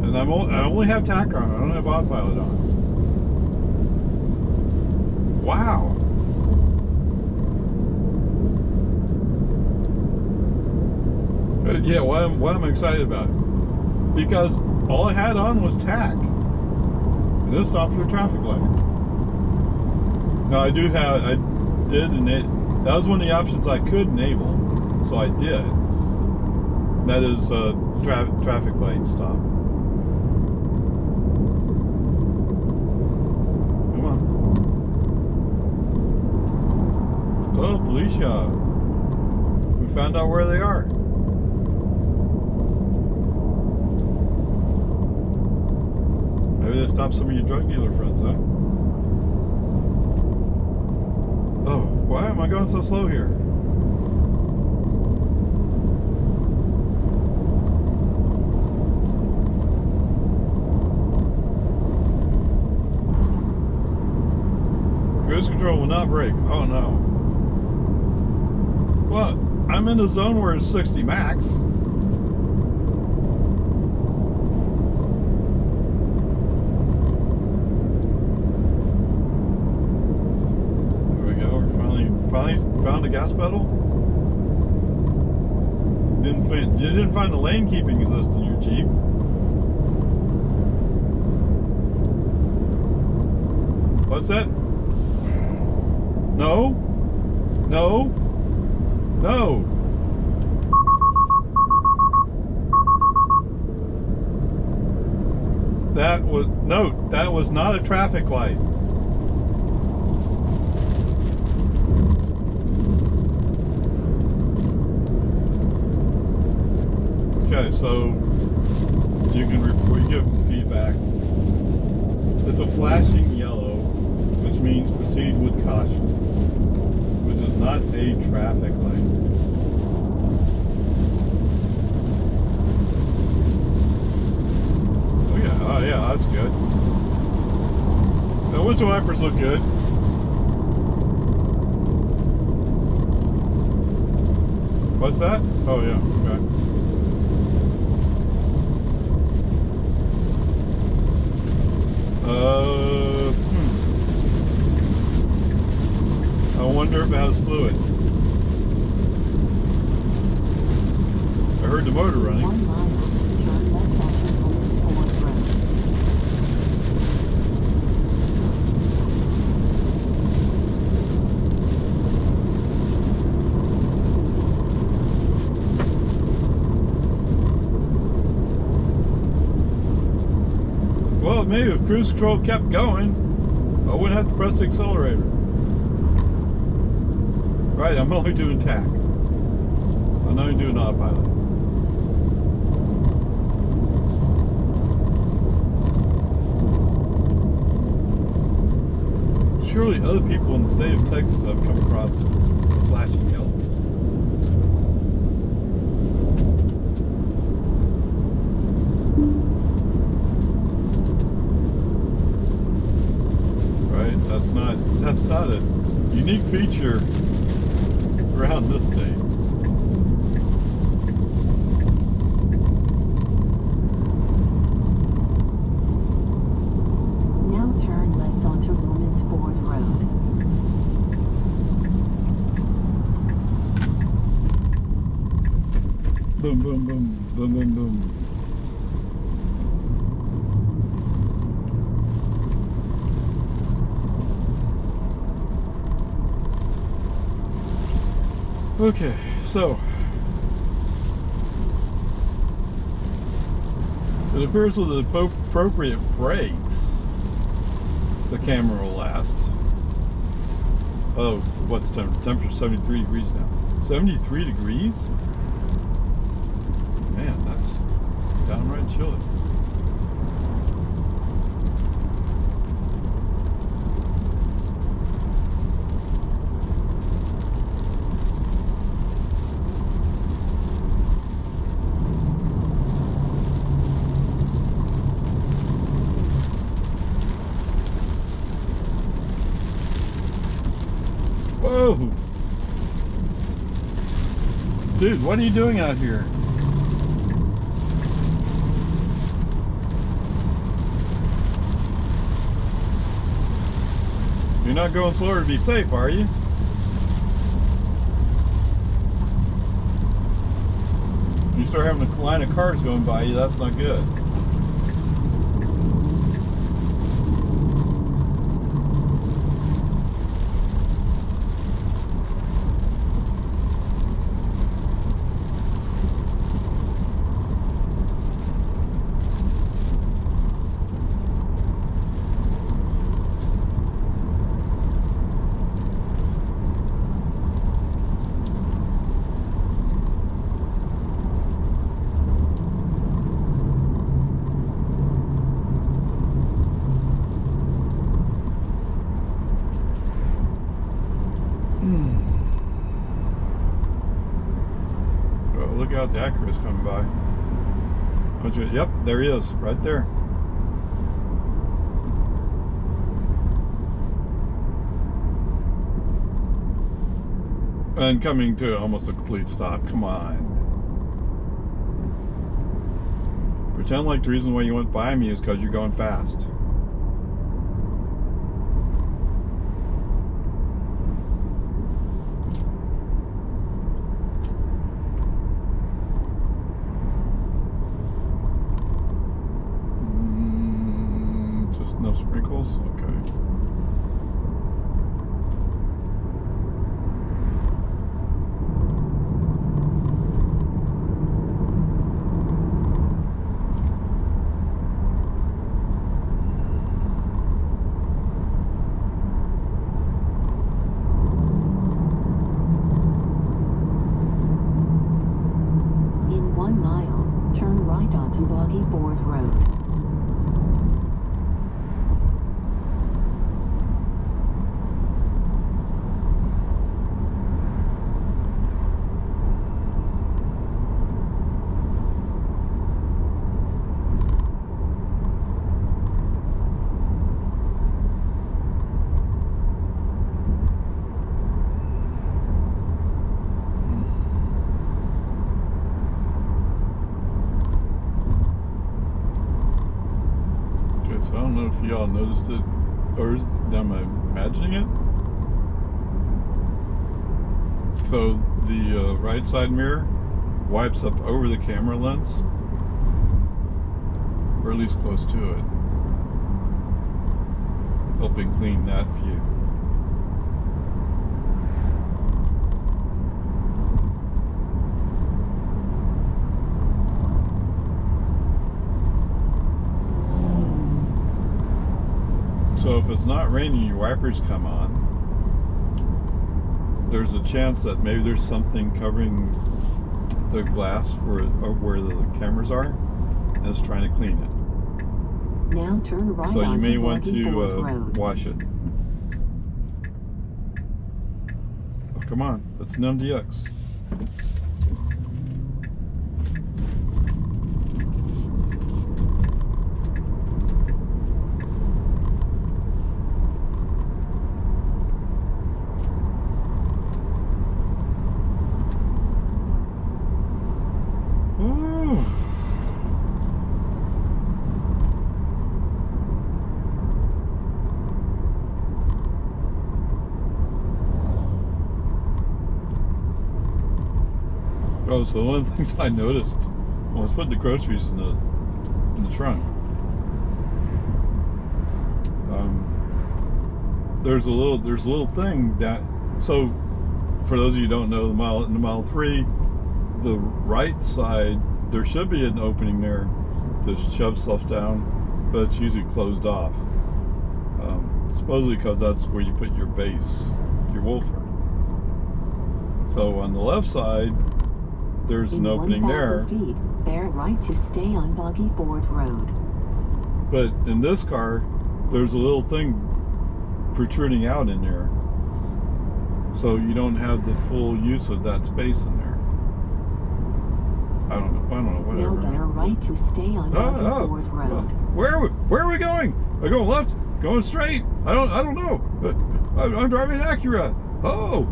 And I only have tack on. I don't have autopilot on. Wow. Yeah, what am I excited about? Because all I had on was tack. And this stopped for a traffic light. Now I did enable, that was one of the options I could enable. So I did. That is traffic light stop. Oh, Felicia. We found out where they are. Maybe they stopped some of your drug dealer friends, huh? Oh, why am I going so slow here? Cruise control will not brake. Oh no. What? I'm in a zone where it's 60 max. There we go. We're finally found a gas pedal. You didn't find the lane keeping assist in your Jeep. What's that? No. No. No. That was not a traffic light. Okay, so you can give feedback. It's a flashing yellow, which means proceed with caution, which is not a traffic light. Oh yeah, that's good. The windshield wipers look good. What's that? Oh yeah, okay. I wonder if it has fluid. I heard the motor running.
1 mile, turn left onto Women's Ford Road.
Well, maybe if cruise control kept going, I wouldn't have to press the accelerator. Right, I'm only doing TAC. I'm not even doing autopilot. Surely other people in the state of Texas have come across flashing yellows. Right? That's not a unique feature around this state.
Now turn left onto Women's Ford Road.
Boom, boom, boom, boom, boom, boom. Okay, so it appears with the appropriate brakes, the camera will last. Oh, what's the temperature? 73 degrees now. 73 degrees? Man, that's downright chilly. Whoa! Dude, what are you doing out here? You're not going slower to be safe, are you? You start having a line of cars going by you, that's not good. Oh, look out, the Acura's coming by. Yep, there he is, right there. And coming to almost a complete stop. Come on. Pretend like the reason why you went by me is because you're going fast. Just enough sprinkles? Okay.
In 1 mile, turn right onto Boggy Ford Road.
I don't know if y'all noticed it, or am I imagining it? So the right side mirror wipes up over the camera lens, or at least close to it, helping clean that view. So if it's not raining, your wipers come on. There's a chance that maybe there's something covering the glass for where the cameras are, and it's trying to clean it.
Now turn right
So you may
onto
want
Boggy Ford
to
Road.
wash it. Oh, come on, it's an MDX. Oh, so one of the things I noticed when I was putting the groceries in the trunk, there's a little thing that, so for those of you who don't know, in the Model 3, the right side, there should be an opening there to shove stuff down, but it's usually closed off. Supposedly because that's where you put your base, your woofer. So on the left side, there's an opening there.
In 1,000 feet, bear right to stay on Boggy Ford Road.
But in this car, there's a little thing protruding out in there, so you don't have the full use of that space in there. I don't know, whatever.
Now bear right to stay on Boggy Ford Road.
Where are we going? Are we going left? Going straight? I don't know. I'm driving an Acura. Oh.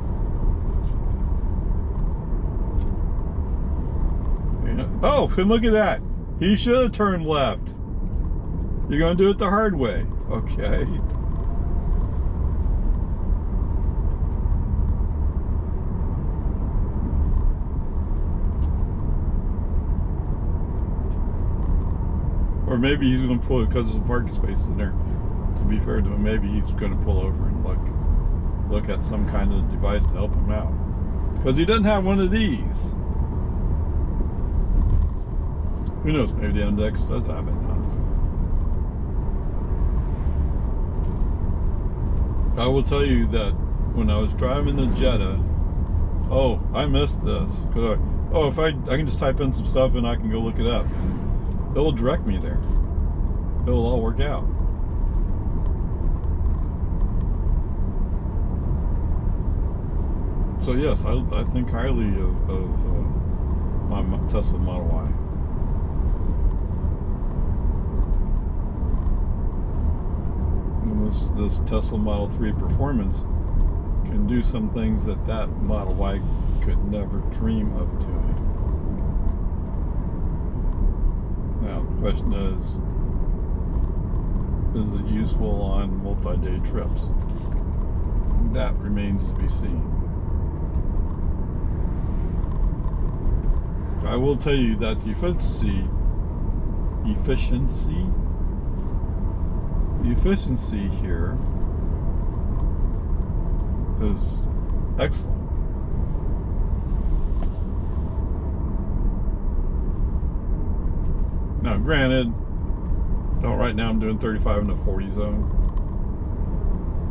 Oh, and look at that. He should have turned left. You're going to do it the hard way. Okay. Or maybe he's going to pull it because there's a parking space in there. To be fair to him, maybe he's going to pull over and look at some kind of device to help him out. Because he doesn't have one of these. Who knows, maybe the MDX does have it. I will tell you that when I was driving the Jetta, oh, I missed this. Because if I can just type in some stuff and I can go look it up. And it'll direct me there. It'll all work out. So yes, I think highly of my Tesla Model Y. This Tesla Model 3 Performance can do some things that that Model Y could never dream of doing. Now, the question is it useful on multi-day trips? That remains to be seen. I will tell you that the efficiency here is excellent. Now, granted, right now I'm doing 35 in the 40 zone.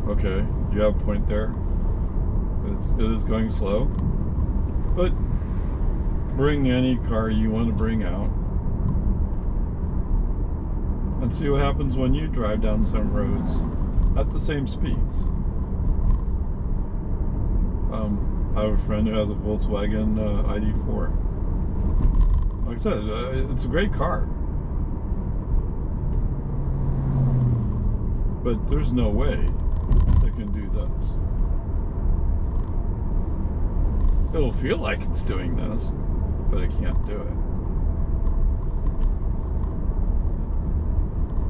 Okay, you have a point there. It is going slow, but bring any car you want to bring out and see what happens when you drive down some roads at the same speeds. I have a friend who has a Volkswagen ID4. Like I said, it's a great car, but there's no way it can do this. It'll feel like it's doing this, but it can't do it.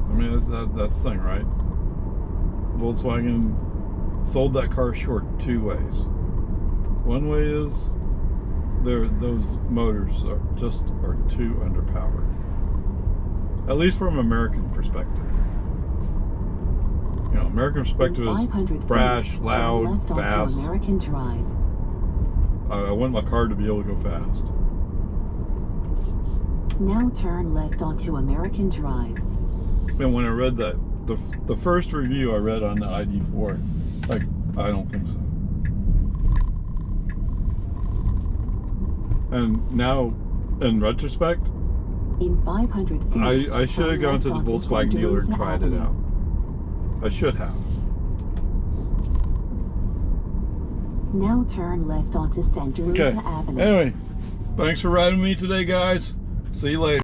I mean, that's the thing, right? Volkswagen sold that car short two ways. One way is those motors are too underpowered. At least from American perspective. You know, American perspective is brash, loud, fast.
American Drive.
I want my car to be able to go fast.
Now turn left onto American Drive.
And when I read that, the first review I read on the ID4, like, I don't think so. And now, in retrospect,
in 500 feet,
I should have gone to the Volkswagen dealer and tried it out. I should have.
Now turn left onto Santa Rosa Avenue.
Anyway, thanks for riding with me today, guys. See you later.